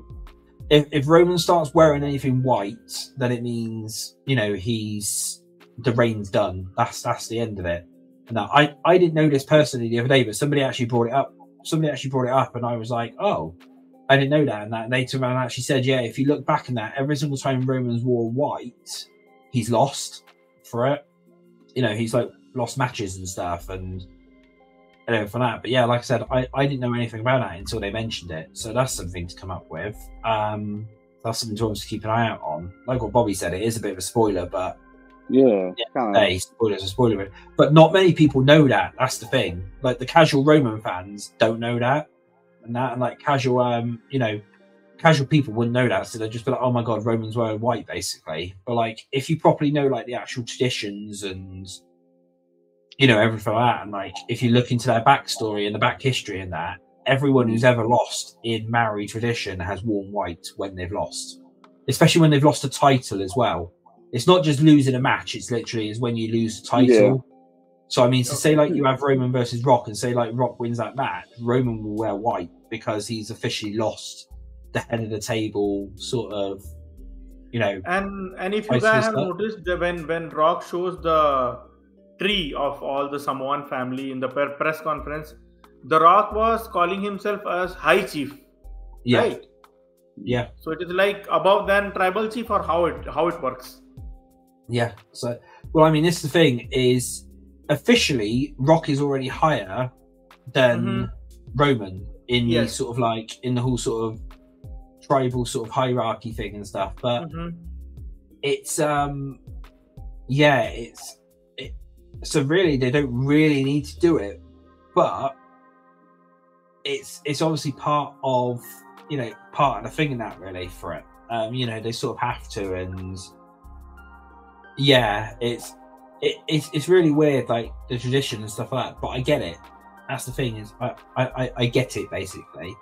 If Roman starts wearing anything white, then it means, you know, the reign's done. That's the end of it. Now, I didn't know this personally the other day, but somebody actually brought it up. And I was like, oh, I didn't know that. And they turned around and actually said, yeah, if you look back in that, every single time Roman's wore white, he's lost for it. You know, he's like lost matches and stuff and for that. But yeah, like I said, I didn't know anything about that until they mentioned it. So that's something to come up with. That's something to obviously keep an eye out on. Like what Bobby said, it is a bit of a spoiler, but spoilers are spoiler. But not many people know that. That's the thing. Like the casual Roman fans don't know that, and like casual, casual people wouldn't know that. So they'd just be like, oh my god, Roman's wearing white, basically. But like, if you properly know like the actual traditions and everything like that, and like if you look into their backstory and the back history and that, everyone who's ever lost in Maori tradition has worn white when they've lost, especially when they've lost a title as well. It's not just losing a match; it's literally is when you lose a title. Yeah. So I mean, to say like you have Roman versus Rock, and say like Rock wins that match, Roman will wear white because he's officially lost the head of the table, sort of, you know. And if you guys have noticed that when Rock shows the tree of all the Samoan family in the press conference, The Rock was calling himself as High Chief. Yeah. Right? Yeah. So it is like above than Tribal Chief, or how it works. Yeah. So, well, I mean, this is the thing is officially Rock is already higher than Roman in the sort of like in the whole sort of tribal sort of hierarchy thing and stuff, but it's so really they don't really need to do it, but it's obviously part of the thing in that really for it. They sort of have to, and it's really weird, like the tradition and stuff like that. But I get it. That's the thing is I get it basically.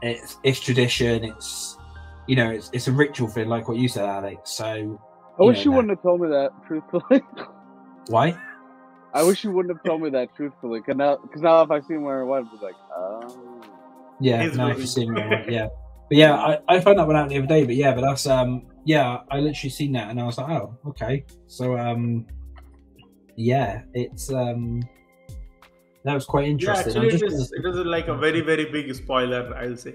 It's tradition. It's it's a ritual thing, like what you said, Alex. So I wish you wouldn't have told me that truthfully. Why? I wish you wouldn't have told me that truthfully. Because now if I see him wearing white, I'd be like, oh. Yeah, now if you see me wearing white, yeah. But yeah, I found that one out the other day. But yeah, that's I literally seen that and I was like, oh, okay. So it's that was quite interesting. Yeah, actually, it is like a very, very big spoiler, I'll say.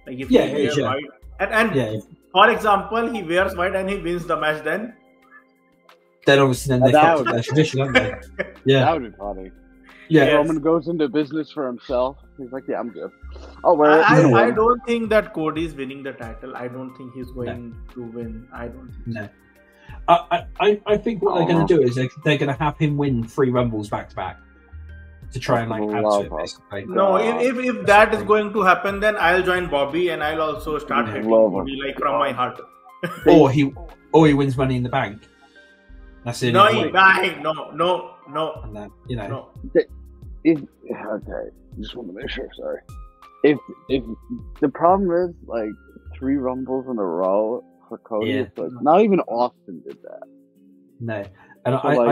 Like if he wears white, and for example, he wears white and he wins the match, then obviously they fucked up their tradition, haven't they? Yeah, that would be funny. Yeah, Roman goes into business for himself. He's like, yeah, I'm good. I don't think that Cody is winning the title. I don't think he's going to win. I don't think no. I think what they're going to do is they're going to have him win 3 Rumbles back to back to try and like add to it, basically. No, if that is going to happen, then I'll join Bobby and I'll also start hating Cody like from my heart. or he wins Money in the Bank. That's it. No. And then, no. Okay, just want to make sure. Sorry. If the problem is like 3 Rumbles in a row for Cody, it's like not even Austin did that. No, and so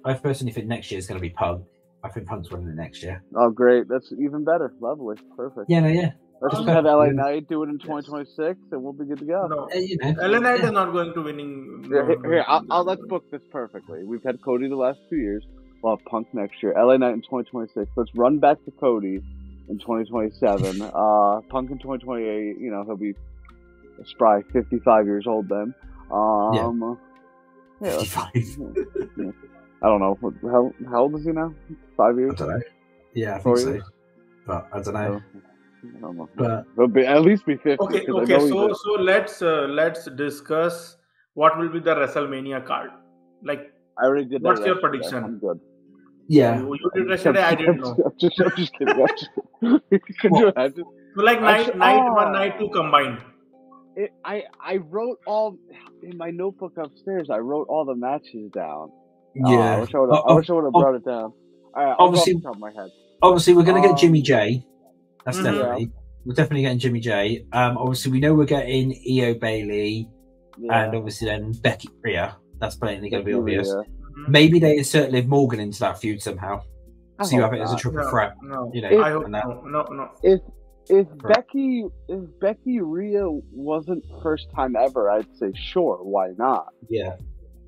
I personally think next year is going to be Punk. I think Punk's winning it next year. Oh, great! That's even better. Lovely, perfect. Yeah. Let's just have LA Knight do it in 2026, and we'll be good to go. No, LA Knight is not going to winning. Here, let's book this perfectly. We've had Cody the last 2 years. We'll have Punk next year. LA Knight in 2026. Let's run back to Cody in 2027. Punk in 2028. He'll be a spry 55 years old then. 55. I don't know. How old is he now? 5 years? I don't know. Yeah, I think so. But I don't know. I don't know. But it'll at least be 50. Okay. So let's discuss what will be the WrestleMania card. Like, I already did that. What's your prediction? I'm good. Yeah. You did yesterday. I didn't know. I'm just kidding. Could you imagine? So like night 1, night 2 combined. I wrote all in my notebook upstairs. I wrote all the matches down. Yeah. I wish I would have brought it down. All right, obviously, off the top of my head. Obviously, we're going to get Jimmy J. That's definitely. We're definitely getting Jimmy J. Obviously, we know we're getting Io Bailey, and obviously then Becky Rhea. That's blatantly going to be obvious. Maybe they insert Liv Morgan into that feud somehow, so you have it as a triple threat. No. I hope no. If Becky Rhea wasn't first time ever, I'd say sure, why not? Yeah.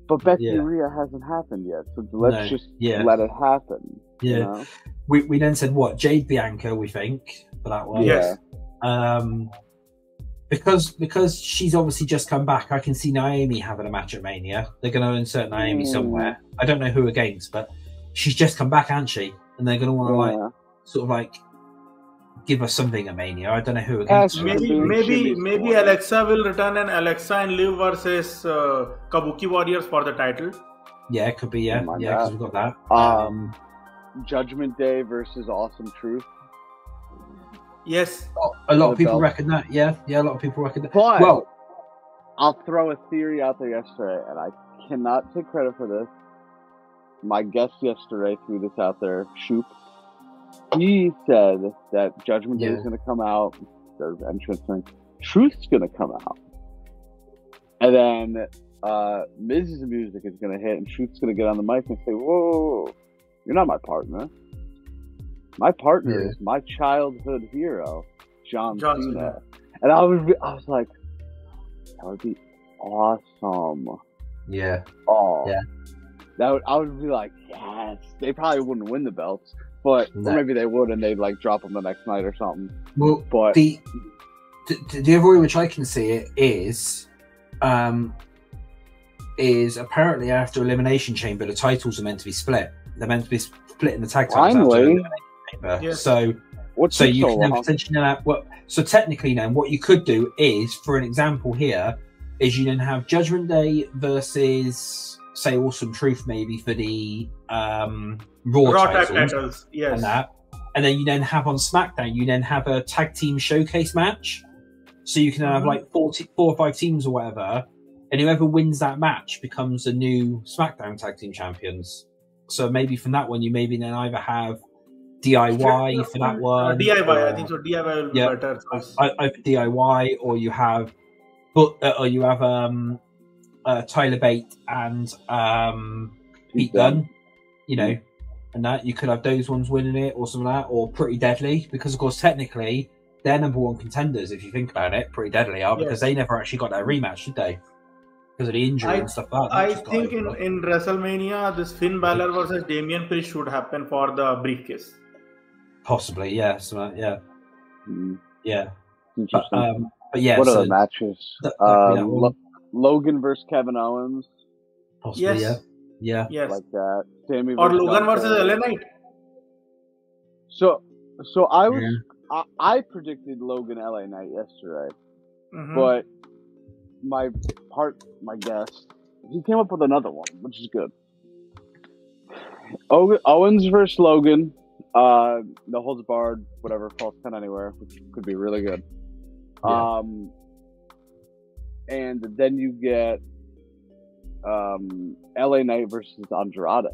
But Becky Rhea hasn't happened yet, so let's just let it happen. Yeah. We then said what? Jade Bianca, we think, for that one. Yes. Because she's obviously just come back, I can see Naomi having a match at Mania. They're going to insert Naomi somewhere. I don't know who against, but she's just come back, hasn't she? And they're going to want to give us something at Mania. I don't know who against. Maybe Alexa will return, and Alexa and Liv versus Kabuki Warriors for the title. Yeah, it could be. Yeah, because we've got that. Judgment Day versus Awesome Truth. Yes. A lot of people reckon that. Yeah, a lot of people reckon that. But well, I'll throw a theory out there yesterday, and I cannot take credit for this. My guest yesterday threw this out there. Shoop. he said that Judgment Day is going to come out. Their entrance thing. Truth's going to come out. And then Miz's music is going to hit, and Truth's going to get on the mic and say, "Whoa, you're not my partner. My partner is my childhood hero, John Cena." And I was like, that would be awesome. Yeah. Oh. Yeah. I would be like, yes. They probably wouldn't win the belts, but or maybe they would, and they'd like drop them the next night or something. Well, but the other way which I can see it is apparently after Elimination Chamber, the titles are meant to be split. They're meant to be split in the tag titles after Elimination Chamber. Yeah. So you can potentially so technically then what you could do is, for an example here, is you then have Judgment Day versus, say, Awesome Truth maybe for the Raw titles, yes, and then you then have on SmackDown, you then have a tag team showcase match, so you can have like 4 or 5 teams or whatever, and whoever wins that match becomes the new SmackDown tag team champions. So maybe from that one, you maybe then either have DIY for that one. DIY, I think so. DIY will be better. Either DIY, or you have, Tyler Bate and Pete Dunne, you know, and that you could have those ones winning it, or something like that, or Pretty Deadly, because of course technically they're #1 contenders if you think about it. Pretty Deadly are, because they never actually got that rematch, did they? Because of the injury and stuff like that. I think in WrestleMania, this Finn Balor versus Damian Priest should happen for the briefcase. Possibly, yeah. So, yeah. Yeah. But yeah. What are the matches? Logan versus Kevin Owens. Possibly, yeah. Yes. Like that. Sammy or Logan versus LA Knight. So I predicted Logan LA Knight yesterday. But my guest, he came up with another one, which is good. Owens versus Logan, no holds barred, whatever, false 10 anywhere, which could be really good. Yeah. And then you get LA Knight versus Andrade.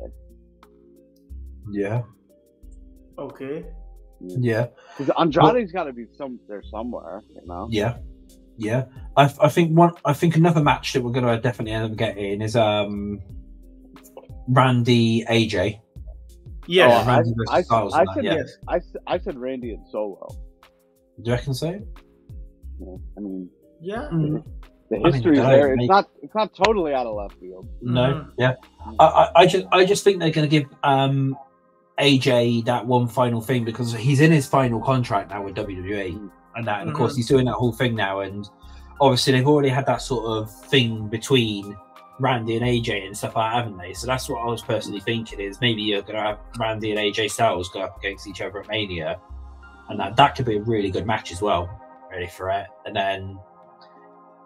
Yeah. Okay. Yeah. Because Andrade's got to be there somewhere, you know. Yeah. Yeah, I think another match that we're going to definitely end up getting is Randy AJ. Yeah, I said Randy and Solo. Do you reckon so? Yeah, I mean, the history is there. It's not totally out of left field. No, yeah. I just think they're going to give AJ that one final thing, because he's in his final contract now with WWE. And that, and of course, he's doing that whole thing now, and obviously they've already had that sort of thing between Randy and AJ and stuff like that, haven't they? So that's what I was personally thinking, is maybe you're going to have Randy and AJ Styles go up against each other at Mania, and that could be a really good match as well, really, for it. And then,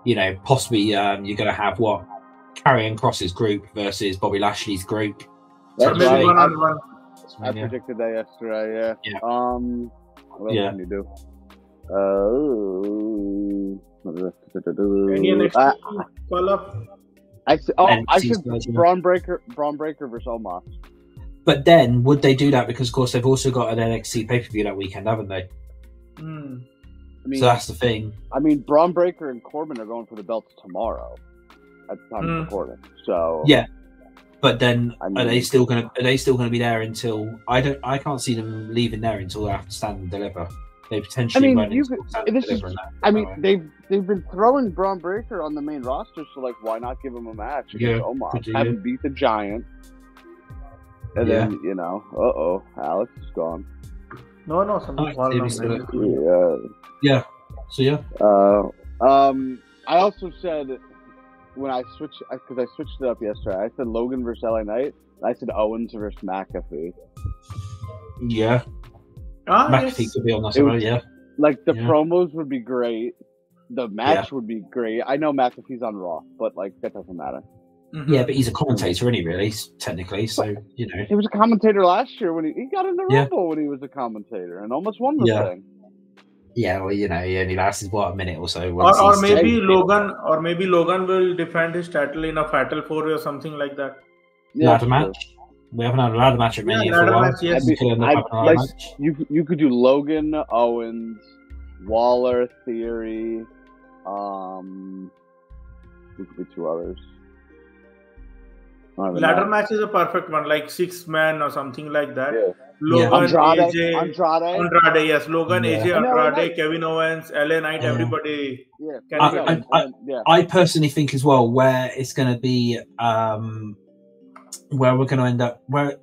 you know, possibly you're going to have Karrion Kross's group versus Bobby Lashley's group. That's right. I predicted that yesterday. Yeah. What else can you do? I said Braun Breaker versus Omos. But then would they do that, because of course they've also got an NXT pay-per-view that weekend, haven't they? I mean, so that's the thing. I mean, Braun Breaker and Corbin are going for the belts tomorrow at the time of recording. So yeah. But then, are they still going to be there until? I can't see them leaving there until after Stand and Deliver. They potentially run into Stand and Deliver. They've been throwing Braun Breaker on the main roster, so like, why not give him a match against Omos? Have him beat the Giant, and then Alex is gone. No, something's Yeah. So yeah. I also said, when I switched, because I switched it up yesterday, I said Logan versus LA Knight. I said Owens versus McAfee. Yeah. McAfee could be on that side, yeah. Like, the promos would be great. The match would be great. I know McAfee's on Raw, but, like, that doesn't matter. Yeah, but he's a commentator, isn't he, really, technically? So, you know. He was a commentator last year when he got in the Rumble when he was a commentator and almost won the thing. Yeah, well, you know, he only lasted a minute or so. Or maybe Logan will defend his title in a Fatal 4-Way or something like that. Ladder match. We haven't had a ladder match at Mania for a while. Match, yes. You could do Logan, Owens, Waller, Theory. Who could be two others? Ladder match is a perfect one, like 6-man or something like that. Yeah. Logan, Andrade, yes. Logan, AJ, Andrade, Kevin Owens, LA Knight, everybody. Yeah. I personally think as well where it's going to be, where we're going to end up, where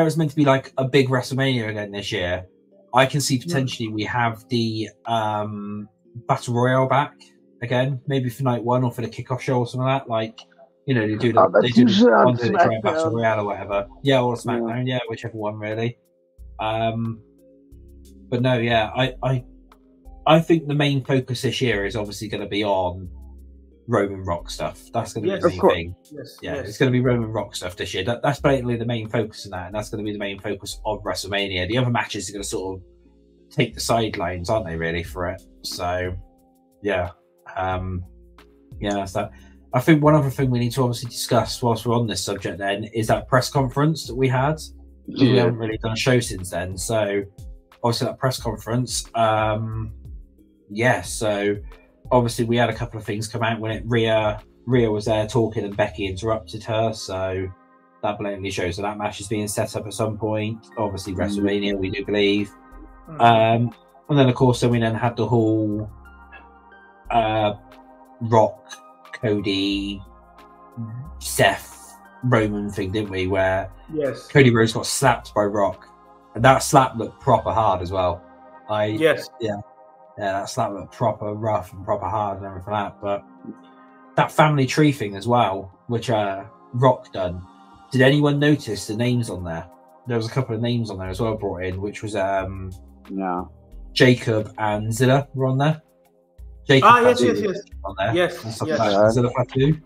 it's meant to be like a big WrestleMania again this year. I can see potentially we have the Battle Royale back again, maybe for night one or for the kickoff show or something like that. Like, they do the Battle Royale or whatever. Yeah, or SmackDown, whichever one really. But no, I think the main focus this year is obviously going to be on Roman Rock stuff. That's going to be the main thing. Yes. It's going to be Roman Rock stuff this year. That's basically the main focus in that, and that's going to be the main focus of WrestleMania. The other matches are going to sort of take the sidelines, aren't they, really, for it? So, that's that. I think one other thing we need to obviously discuss whilst we're on this subject then is that press conference that we had. We haven't really done a show since then. So, obviously that press conference, so obviously we had a couple of things come out when Rhea was there talking and Becky interrupted her. So, that blatantly shows that match is being set up at some point. Obviously, WrestleMania, we do believe. And then, of course, we then had the whole Rock, Cody, Seth, Roman thing, didn't we? Where Cody Rhodes got slapped by Rock, and that slap looked proper hard as well. That slap looked proper rough and proper hard and everything like that. But that family tree thing as well, which Rock done. Did anyone notice the names on there? There was a couple of names on there as well brought in, which was Jacob and Zilla were on there. Jacob yes. On there. Yes. Zilla Fatu.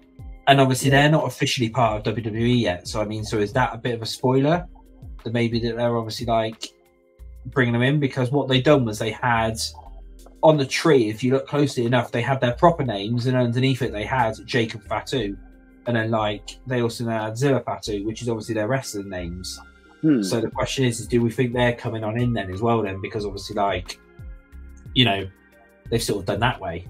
And obviously they're not officially part of WWE yet. So is that a bit of a spoiler? That maybe that they're obviously like bringing them in, because what they done was they had on the tree, if you look closely enough, they had their proper names, and underneath it they had Jacob Fatu, and then they also had Zilla Fatu, which is obviously their wrestling names. So the question is do we think they're coming on in then as well then? Because obviously they've sort of done that way.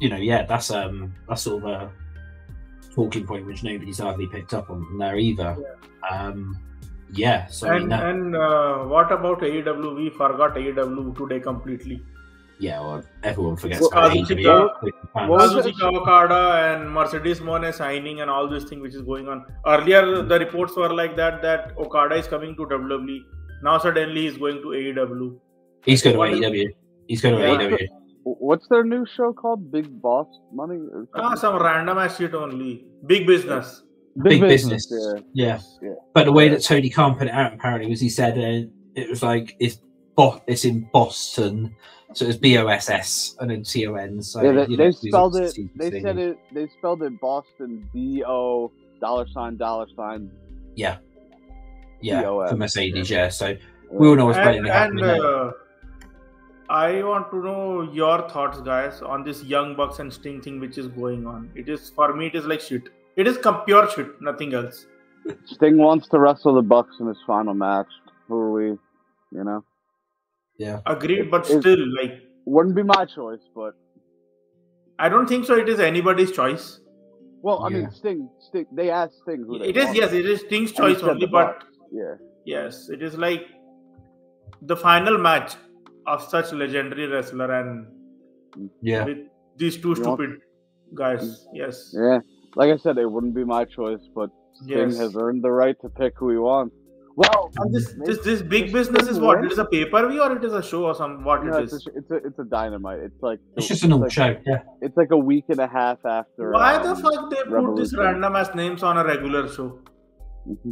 That's sort of a talking point which nobody's hardly picked up on from there either. What about AEW? We forgot AEW today completely. Yeah, well, everyone forgets about AEW. Kazuchika Okada and Mercedes Moné signing and all this thing which is going on. Earlier, the reports were like that Okada is coming to WWE. Now suddenly he's going to AEW. He's going to AEW. He's going to AEW. What's their new show called? Big Boss Money? Some random ass shit only. Big Business. Big business. Yeah. But the way that Tony Khan put it out apparently was he said it was like it's in Boston, so it's BOSS and then CON. So they spelled it. They said it. They spelled it Boston BO $. Yeah. For Mercedes. Yeah. So we all know what's blatantly happening. I want to know your thoughts, guys, on this Young Bucks and Sting thing which is going on. It is, for me, it is like shit. It is pure shit, nothing else. Sting wants to wrestle the Bucks in his final match. Who are we? Yeah. Agreed, but still, wouldn't be my choice, but I don't think so. It is anybody's choice. Well, I mean, Sting. They asked Sting who they want. It is Sting's choice only, but yes, it is like the final match of such legendary wrestler and with these two stupid guys. Yes. Yeah. Like I said, it wouldn't be my choice, but Sting has earned the right to pick who he wants. Well, and this big business is what? It is a pay-per-view or it is a show or some what it is? It's a Dynamite. It's just a normal show. Yeah. It's like a week and a half after. Why the fuck they put these random ass names on a regular show?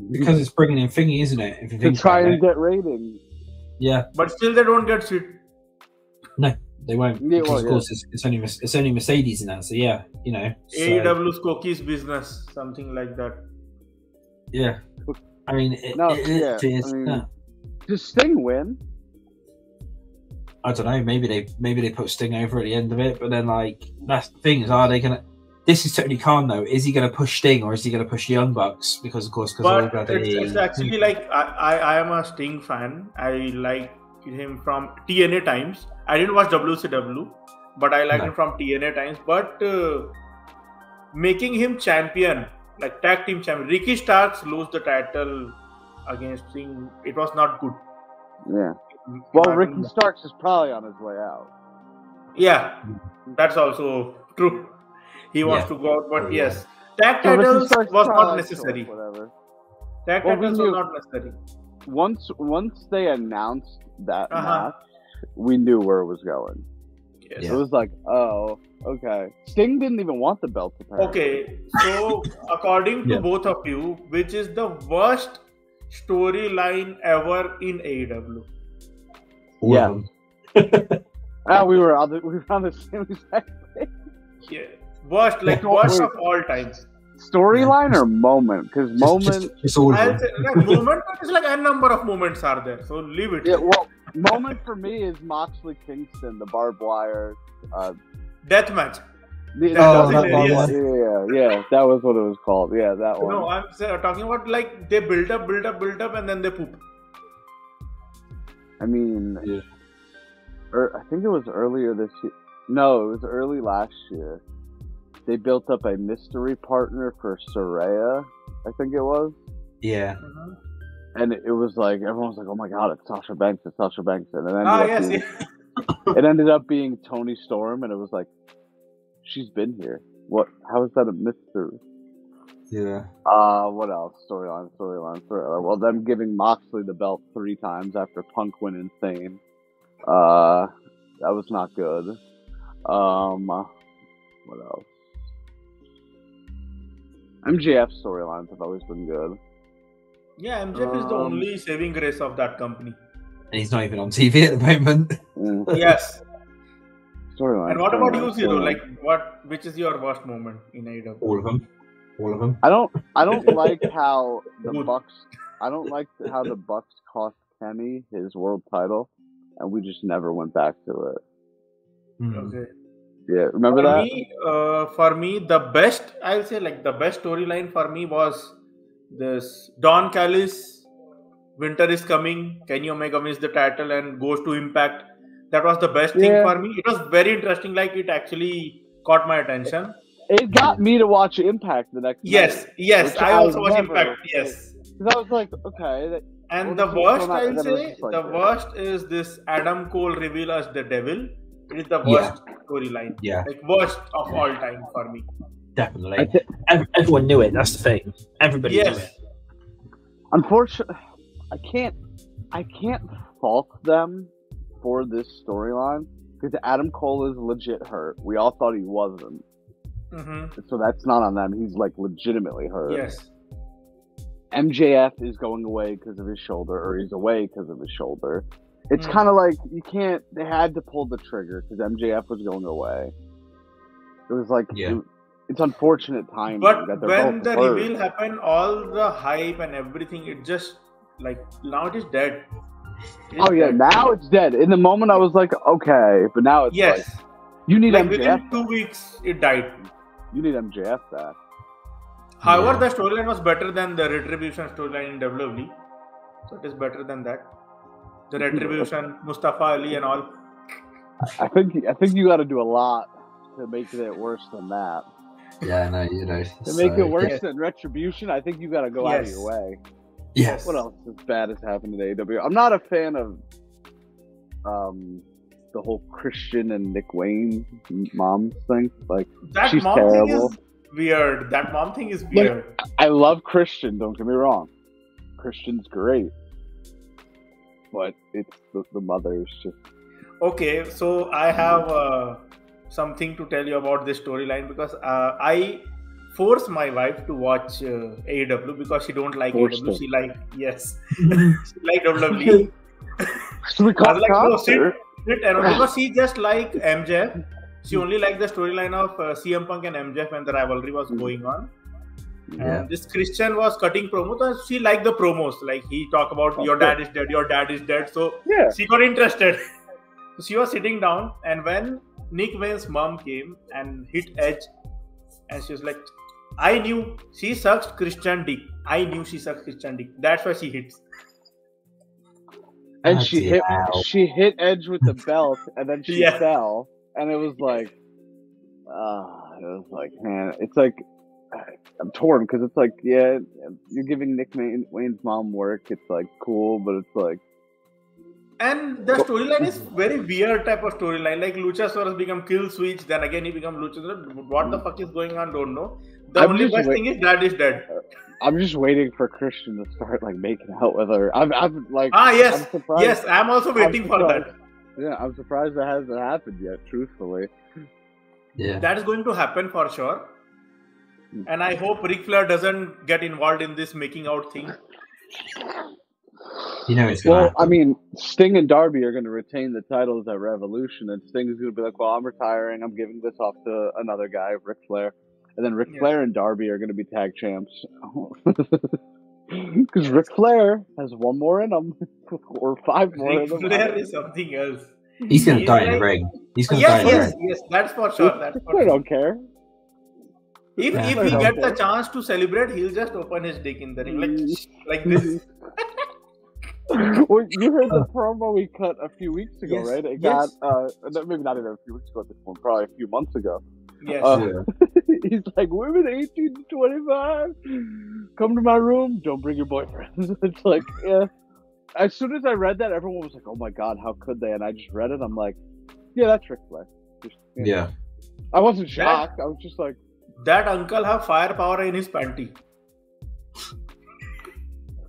Because it's bringing in thingy, isn't it? If you think to try and get ratings. Yeah. But still, they don't get shit. No, they won't. Because of course, it's only Mercedes in that. So yeah, AEW's cookies business, something like that. Yeah. I mean, it is. Does Sting win? I don't know. Maybe they put Sting over at the end of it, but then that's the thing is, are they This is Tony Khan, though. Is he going to push Sting or is he going to push the Young Bucks? Because, of course, it's actually like I am a Sting fan. I like him from TNA times. I didn't watch WCW, but I like him from TNA times. But making him champion, like tag team champion, Ricky Starks lose the title against Sting. It was not good. Yeah. Well, Ricky Starks is probably on his way out. Yeah, that's also true. He wants to go out, but yes, tag titles was not necessary. Whatever. Tag titles was not necessary. Once they announced that match, we knew where it was going. Yes. It was like, oh, okay. Sting didn't even want the belt. Apparently. Okay, so according to both of you, which is the worst storyline ever in AEW? Yeah. we were on the same exact page. Yeah. Worst of all time. Storyline or moment? Because moment... I'll say, moment is like a number of moments are there. So leave it. Yeah, well, moment for me is Moxley Kingston, the barbed wire... death match. Yeah, that was what it was called. Yeah, that one. No, I'm talking about like they build up, and then they poop. I mean... Yeah. I think it was earlier this year. No, it was early last year. They built up a mystery partner for Saraya, I think it was. Yeah. And it was like, everyone was like, oh my god, it's Sasha Banks. And it it ended up being Toni Storm, and it was like, she's been here. What? How is that a mystery? Yeah. What else? Storyline. Well, them giving Moxley the belt 3 times after Punk went insane. That was not good. What else? MJF storylines have always been good. Yeah, MJF is the only saving grace of that company. And he's not even on TV at the moment. Yes. Storyline. And what about you, Xero? Like, which is your worst moment in AEW? All of them. I don't like how the Bucks. I don't like how the Bucks cost Kenny his world title, and we just never went back to it. Okay. Yeah, remember that? For me, the best, I'll say, like, the best storyline for me was this Don Callis, Winter is coming, Kenny Omega wins the title and goes to Impact. That was the best thing for me. It was very interesting, like, it actually caught my attention. It got me to watch Impact the next night. Yes, I also watched Impact, yes. Because I was like, okay. And the worst, I'll say, worst is this Adam Cole reveal as the devil. It is the worst storyline. Yeah. Like, worst of all time for me. Definitely. Everyone knew it. That's the thing. Everybody knew it. Unfortunately, I can't fault them for this storyline because Adam Cole is legit hurt. We all thought he wasn't. So that's not on them. He's like legitimately hurt. Yes. MJF is going away because of his shoulder, or he's away because of his shoulder. It's kind of like they had to pull the trigger because MJF was going away. It was like, it's unfortunate timing. But when the reveal happened, all the hype and everything, it just, like, now it is dead. Now it's dead. In the moment I was like, okay, but now it's like, you need MJF. Within 2 weeks, it died. You need MJF back. However, the storyline was better than the Retribution storyline in WWE. So it is better than that. The Retribution, Mustafa Ali and all. I think you got to do a lot to make it worse than that. Yeah, no, you know. To make it worse than Retribution, I think you got to go out of your way. Yes. What else as bad has happened in AEW? I'm not a fan of the whole Christian and Nick Wayne mom thing. Like, that she's mom terrible. Thing is weird. That mom thing is weird. Like, I love Christian. Don't get me wrong. Christian's great. But it's the mother is just... Okay, so I have something to tell you about this storyline because I forced my wife to watch AEW because she don't like AEW. She like, she like WWE. So we I was like, no, sit and because she just like MJF. She only liked the storyline of CM Punk and MJF when the rivalry was going on. And this Christian was cutting promos, and she liked the promos. Like, he talked about your dad is dead. So she got interested. So she was sitting down, and when Nick Wayne's mom came and hit Edge And she was like, I knew she sucks Christian dick. I knew she sucks Christian dick. That's why she hits. And she hit Edge with the belt, and then she fell, and it was like, man, it's like, I'm torn because it's like, yeah, you're giving Nick Wayne's mom work. It's like cool, but it's like, and the storyline is very weird type of storyline. Like Luchasaurus become Kill Switch, then again he become Luchasaurus. What the fuck is going on? Don't know. The only best thing is Dad is dead. I'm just waiting for Christian to start like making out with her. I'm like, yes, yes, I'm also waiting for that. Yeah, I'm surprised that hasn't happened yet. Truthfully, yeah, that is going to happen for sure. And I hope Ric Flair doesn't get involved in this making out thing. You know it's going to happen. I mean, Sting and Darby are going to retain the titles at Revolution, and Sting is going to be like, well, I'm retiring. I'm giving this off to another guy, Ric Flair. And then Ric Flair and Darby are going to be tag champs. Because Ric Flair has one more in him. Or 5 more in him. Ric Flair is something else. He's going to die in the ring. He's going to die in the ring. Yes, that's for sure. That's for I don't care. If he gets a chance to celebrate, he'll just open his dick in the ring. Like this. Well, you heard the promo we cut a few weeks ago, right? It got, maybe not even a few weeks ago at this point, probably a few months ago. Yes. He's like, women 18 to 25, come to my room, don't bring your boyfriends. It's like, yeah. As soon as I read that, everyone was like, oh my God, how could they? And I just read it, I'm like, yeah, that's Ric Flair. Yeah. I wasn't shocked, I was just like, that uncle have firepower in his panty.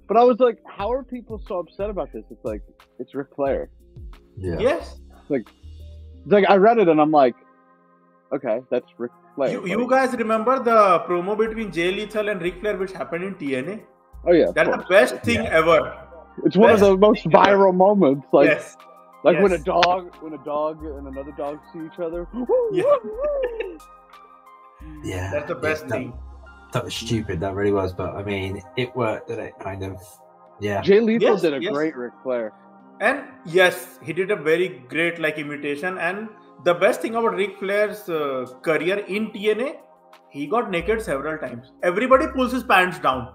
But I was like, how are people so upset about this? It's like, it's Ric Flair. Yeah. Yes. It's like I read it and I'm like, okay, that's Ric Flair. You guys remember the promo between Jay Lethal and Ric Flair which happened in TNA? Oh yeah. That's the best thing ever. It's one of the most viral moments. Like, yes. When a dog and another dog see each other. Yeah. That's the best thing. That was stupid, that really was, but I mean, it worked, didn't it? Kind of. Yeah. Jay Lethal did a great Ric Flair. And yes, he did a very great imitation. And the best thing about Ric Flair's career in TNA, he got naked several times. Everybody pulls his pants down.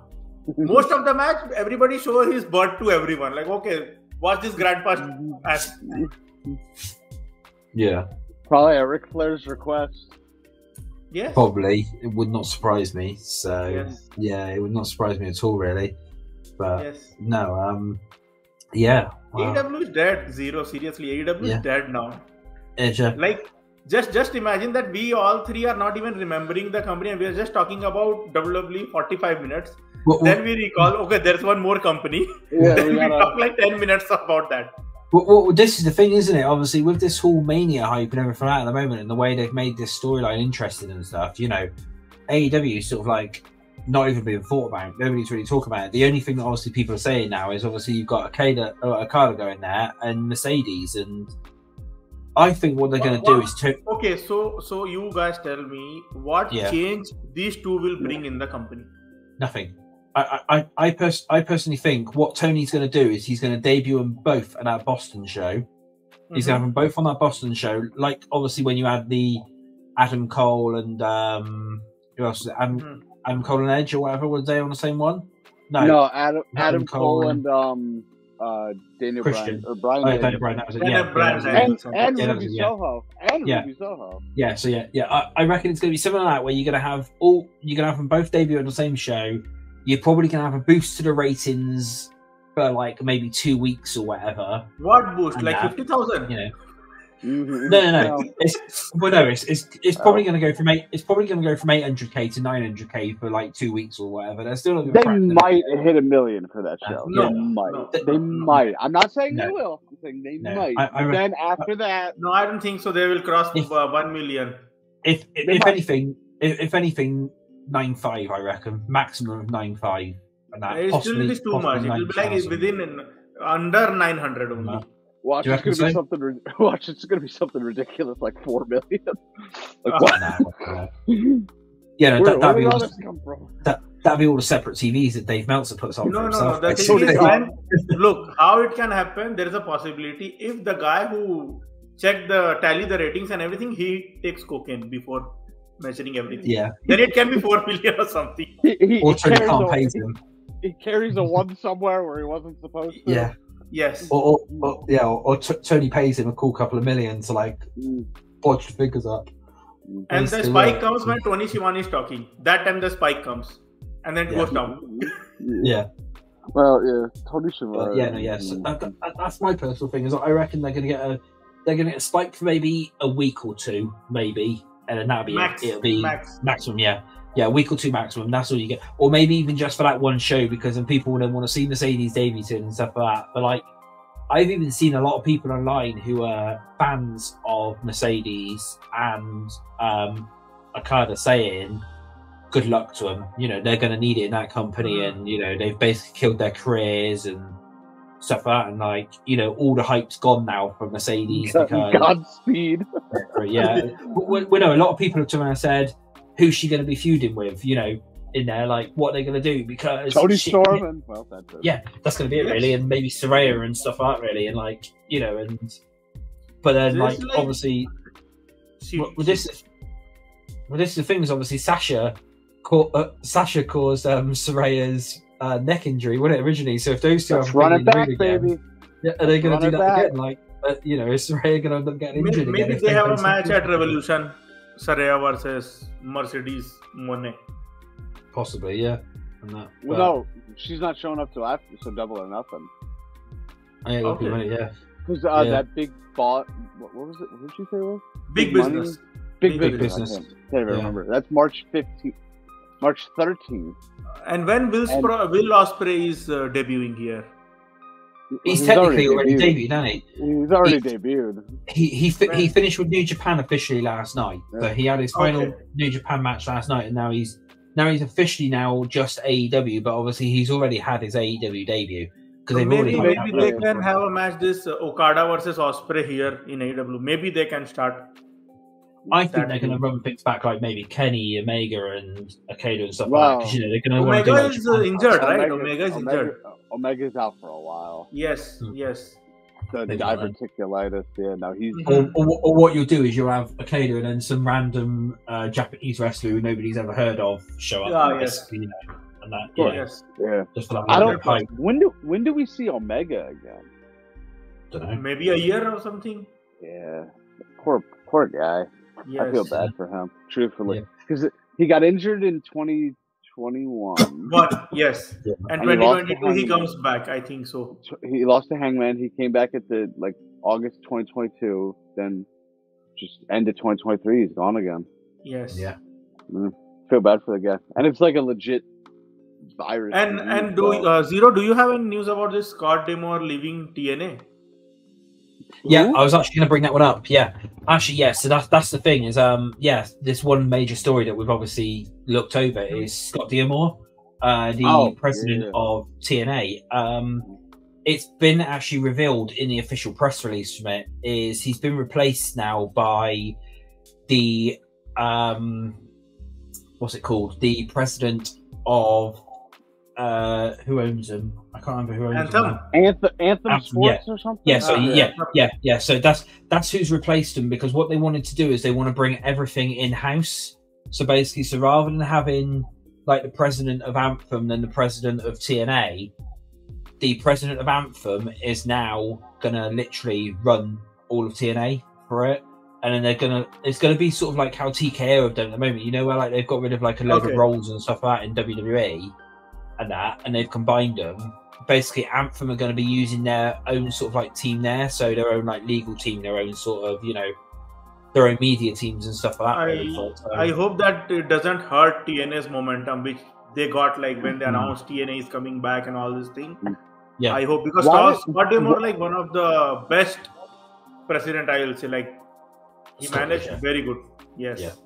Most of the match, everybody shows his butt to everyone. Like, okay, watch this grandpa's ass. Yeah. Probably at Ric Flair's request. Yes. Probably. It would not surprise me. So, yeah, it would not surprise me at all, really. But, no, yeah. Wow. AEW is dead. Xero, seriously. AEW is dead now. Like, just imagine that we all three are not even remembering the company and we are just talking about WWE 45 minutes. Then we recall, okay, there's one more company. Yeah, then we talk like 10 minutes about that. Well, this is the thing, isn't it? Obviously, with this whole Mania hype and everything out at the moment and the way they've made this storyline interesting and stuff, you know, AEW is sort of like not even being thought about. Nobody's really talking about it. The only thing that obviously people are saying now is obviously you've got Okada going there and Mercedes, and I think what they're going to do is okay, so you guys tell me what change these two will bring in the company. Nothing. I personally think what Tony's going to do is he's going to debut them both at that Boston show. He's going to have them both on that Boston show. Like, obviously, when you had the Adam Cole and who else was it? Adam Cole and Edge or whatever, was they on the same one? No, Adam Cole and Daniel Christian. Bryan or Brian. Daniel Bryan, that was it. And Ruby Soho. Ruby Soho. Yeah, so I reckon it's going to be something like that where you're going to have them both debut on the same show. You're probably going to have a boost to the ratings for like maybe 2 weeks or whatever. What boost? Like 50,000? You know. No. It's probably going to go from 800k to 900k for like 2 weeks or whatever. They're still they might hit 1 million for that show. They might. I'm not saying they will. I'm saying they might. Then after that, no, I don't think so. They will cross 1 million. If anything. 9.5, I reckon, maximum of 9.5, and that it still is too much. It will be like within under 900 only. Watch, it's going to be something ridiculous, like 4 million. Like what? Yeah, no, that'd be all the separate TVs that Dave Meltzer puts on. No. Look, how it can happen. There is a possibility if the guy who checked the ratings and everything, he takes cocaine before measuring everything. Yeah. Then it can be 4 million or something. Or Tony Khan pays him. He carries a 1 somewhere where he wasn't supposed to. Yeah. Yes. Or Tony pays him a cool couple of million to like bodge the figures up. And the spike comes when Tony Schiavone is talking. That time the spike comes, and then it goes down. Yeah. Well, yeah, Tony Schiavone. So that's my personal thing. Is I reckon they're gonna get a spike for maybe a week or two, maybe, and then that'll be it'll be maximum. Yeah, a week or two maximum. That's all you get, or maybe even just for that one show, because then people would want to see Mercedes debuting and stuff like that. But like, I've even seen a lot of people online who are fans of Mercedes and Okada saying, good luck to them. You know, they're going to need it in that company, and you know, they've basically killed their careers and stuff like that. And like, you know, all the hype's gone now from Mercedes because Godspeed. Yeah, we know a lot of people have turned around and said, "Who's she going to be feuding with?" You know, in there, like, what are they going to do? Because Tony Storm and that's it. Yeah, that's going to be it, really, and maybe Saraya and stuff like that, really, and like, you know, but then like obviously, this is the thing is obviously Sasha caused Saraya's neck injury, wasn't it, originally? So if those two run it back, baby. Are they going to do that again? Like, you know, is Saraya going to end up getting injured again? Maybe they have a match at Revolution, Saraya versus Mercedes Moné. Possibly, yeah. No, she's not showing up till after, so Double or Nothing. Yeah. Because that big bot, what was it? What did she say it was? Big business. Big business. I can't even remember. That's March 15th. March 13th. And when Will Ospreay is debuting here? He's technically already debuted, hasn't he? He's already debuted. He finished with New Japan officially last night. So he had his final New Japan match last night, and now he's officially just AEW. But obviously he's already had his AEW debut because maybe they can have a match this Okada versus Ospreay here in AEW. Maybe they can start. I think they're going to run things back, like maybe Kenny, Omega, and Okada and stuff like that. Because, you know, they're going to Omega is injured, right? Omega is injured. Omega's out for a while. Yes. The diverticulitis. Yeah, no, he's. Or what you'll do is you'll have Okada and then some random Japanese wrestler who nobody's ever heard of show up. You know, and that. Yeah. Just for that I don't. When do we see Omega again? Don't know. Maybe a year or something. Yeah. Poor guy. Yes. I feel bad for him, truthfully, because he got injured in 2021. Yes. Yeah. And 2022 he comes back, I think so. He lost to Hangman. He came back at the August 2022. Then just ended 2023. He's gone again. Yes. Yeah. Feel bad for the guy, and it's like a legit virus. And Xero, do you have any news about this Scott D'Amore leaving TNA? Yeah, I was actually going to bring that one up. Yeah, actually, yeah. So that's the thing is, this one major story that we've obviously looked over is Scott D'Amore, the president of TNA. It's been actually revealed in the official press release from it is he's been replaced now by the what's it called? The president of who owns them? I can't remember who owns them. Anthem Sports or something? Yeah, so So that's who's replaced them, because what they wanted to do is they want to bring everything in-house. So basically, rather than having like the president of Anthem and the president of TNA, the president of Anthem is now gonna literally run all of TNA for it. And then it's gonna be sort of like how TKO have done at the moment, you know, where like they've got rid of like a load of roles and stuff like that in WWE. And they've combined them. Basically, Anthem are going to be using their own sort of like team there, so their own like legal team, their own sort of, you know, their own media teams and stuff like that. I hope that it doesn't hurt TNA's momentum, which they got like when they announced TNA is coming back and all this thing. Yeah, I hope, because Scott D'Amore like one of the best president, I will say, like he managed very good. Yes.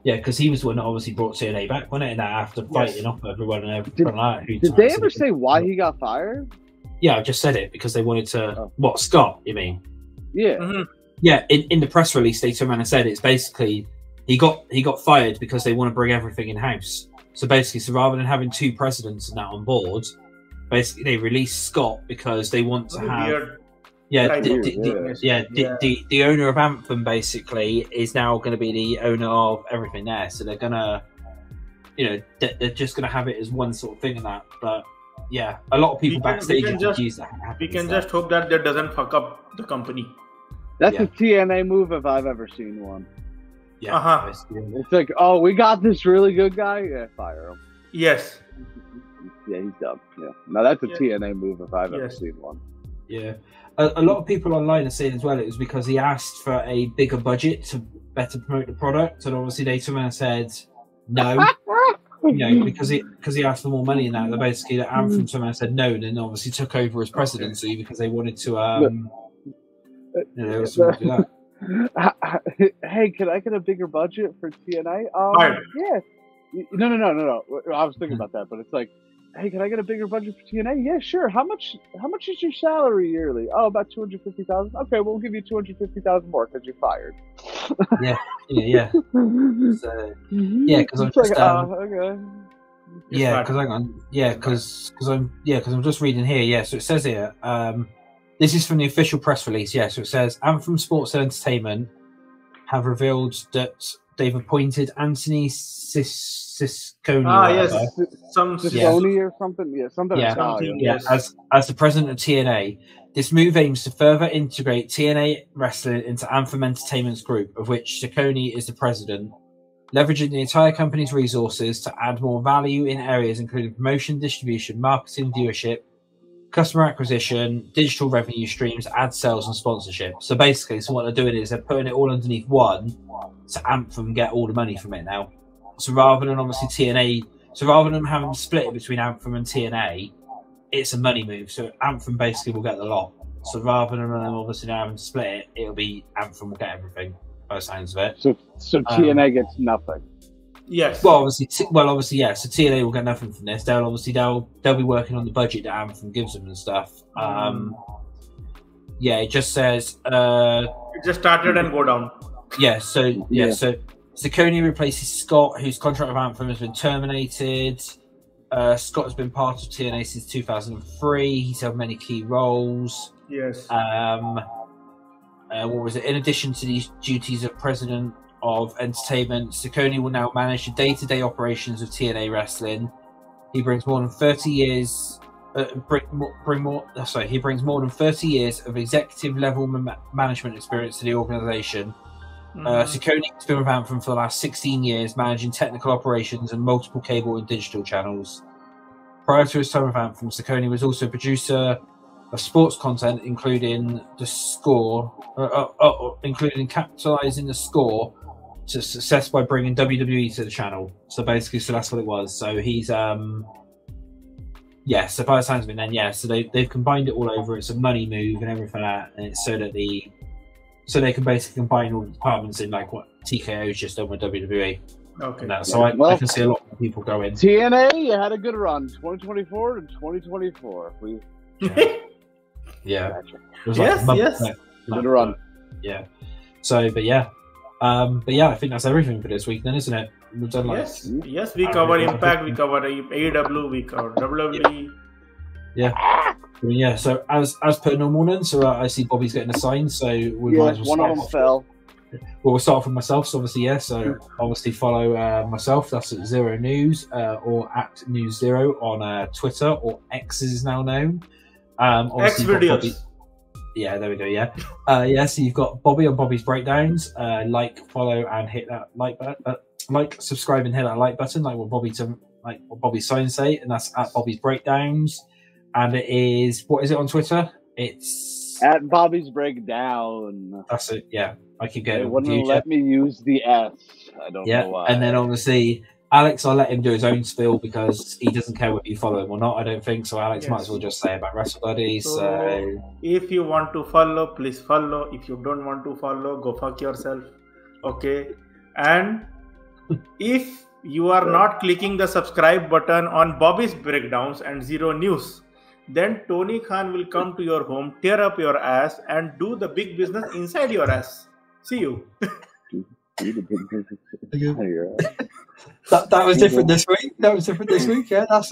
Yeah, because he was the one that obviously brought TNA back, wasn't it? And after fighting off everyone and everything like that. Did they ever say why he got fired? Yeah, I just said it because they wanted to. What, Scott? You mean? Yeah. Mm-hmm. Yeah. In the press release, they turned around and said it's basically he got fired because they want to bring everything in house. So basically, rather than having two presidents and that on board, basically they released Scott because they want to have. The owner of Anthem basically is now going to be the owner of everything there. So they're gonna, they're just gonna have it as one sort of thing and that. But yeah, a lot of people backstage use that. We can just hope that doesn't fuck up the company. That's a TNA move if I've ever seen one. Yeah. It's like, oh, we got this really good guy. Yeah, fire him. Yes. Yeah, he's dumb. Yeah. Now that's a TNA move if I've ever seen one. Yeah. A lot of people online are saying as well it was because he asked for a bigger budget to better promote the product, and obviously they turned around and said no. Because he asked for more money and that. They basically the Anthem turned around and said no, and then obviously took over his presidency because they wanted to that. Hey, can I get a bigger budget for TNA? Yeah. No. I was thinking about that, but it's like, hey, can I get a bigger budget for TNA? Yeah, sure. How much is your salary yearly? Oh, about $250,000. Okay, we'll give you $250,000 more because you're fired. Yeah. So, because I'm just okay. Because I'm just reading here. Yeah, so it says here. This is from the official press release. Yeah, so it says Anthem Sports and Entertainment have revealed that they've appointed Anthony Sisconi. Sisconi or something. Yeah, something Italian. Yeah, as the president of TNA. This move aims to further integrate TNA wrestling into Anthem Entertainment's group, of which Sisconi is the president, leveraging the entire company's resources to add more value in areas including promotion, distribution, marketing, viewership, customer acquisition, digital revenue streams, ad sales, and sponsorship. So basically, what they're doing is they're putting it all underneath one to Anthem get all the money from it now. So rather than obviously TNA, rather than having to split it between Anthem and TNA, it's a money move. So Anthem basically will get the lot. So rather than them obviously now having to split it, it'll be Anthem will get everything by the sounds of it. So TNA gets nothing. Yes. Well, obviously, yeah. So TNA will get nothing from this. They'll be working on the budget that Anthem gives them and stuff. Yeah, it just says it just started and go down. Yeah. So Sisconi replaces Scott, whose contract with Anthem has been terminated. Scott has been part of TNA since 2003. He's held many key roles. Yes. What was it? In addition to these duties of president of entertainment, Sisconi will now manage the day-to-day operations of TNA wrestling. He brings more than 30 years. He brings more than 30 years of executive level management experience to the organization. Sisconi has been with Anthem for the last 16 years, managing technical operations and multiple cable and digital channels. Prior to his time with Anthem, Sisconi was also a producer of sports content, including The Score, including capitalizing The Score to success by bringing WWE to the channel. So basically, that's what it was. So he's so by the sounds of it, then so they've combined it all over. It's a money move and everything like that, and it's so that they can basically combine all the departments in like what TKO's just done with WWE. Okay. So I can see a lot of people going. TNA, you had a good run, 2024 to 2024. Yeah. Gotcha. It was yes. Good run. Yeah. So, but yeah, I think that's everything for this week, then, isn't it? We've done yes. We cover Impact, we cover AEW, we cover WWE. Yeah. So as per normal, then. So I see Bobby's getting a sign. So we might as well. One of them fell. Well, we'll start off with myself. So obviously, So obviously, follow myself. That's at Xero News or at News Xero on Twitter, or X is now known. X videos. Yeah, there we go. Yeah. So you've got Bobby on Bobby's Breakdowns. Follow, and hit that like button. Subscribe, and hit that like button, like what Bobby's signs say, and that's at Bobby's Breakdowns. And it is, what is it on Twitter? It's at Bobby's Breakdown. That's it. Yeah, I keep getting. It wouldn't let me use the S. I don't know why. And then obviously Alex, I'll let him do his own spiel because he doesn't care whether you follow him or not. I don't think so. Alex might as well just say about WrestleBuddy. So if you want to follow, please follow. If you don't want to follow, go fuck yourself. Okay. And if you are not clicking the subscribe button on Bobby's Breakdowns and Xero News, then Tony Khan will come to your home, tear up your ass, and do the big business inside your ass. See you. That was different this week. Yeah, that's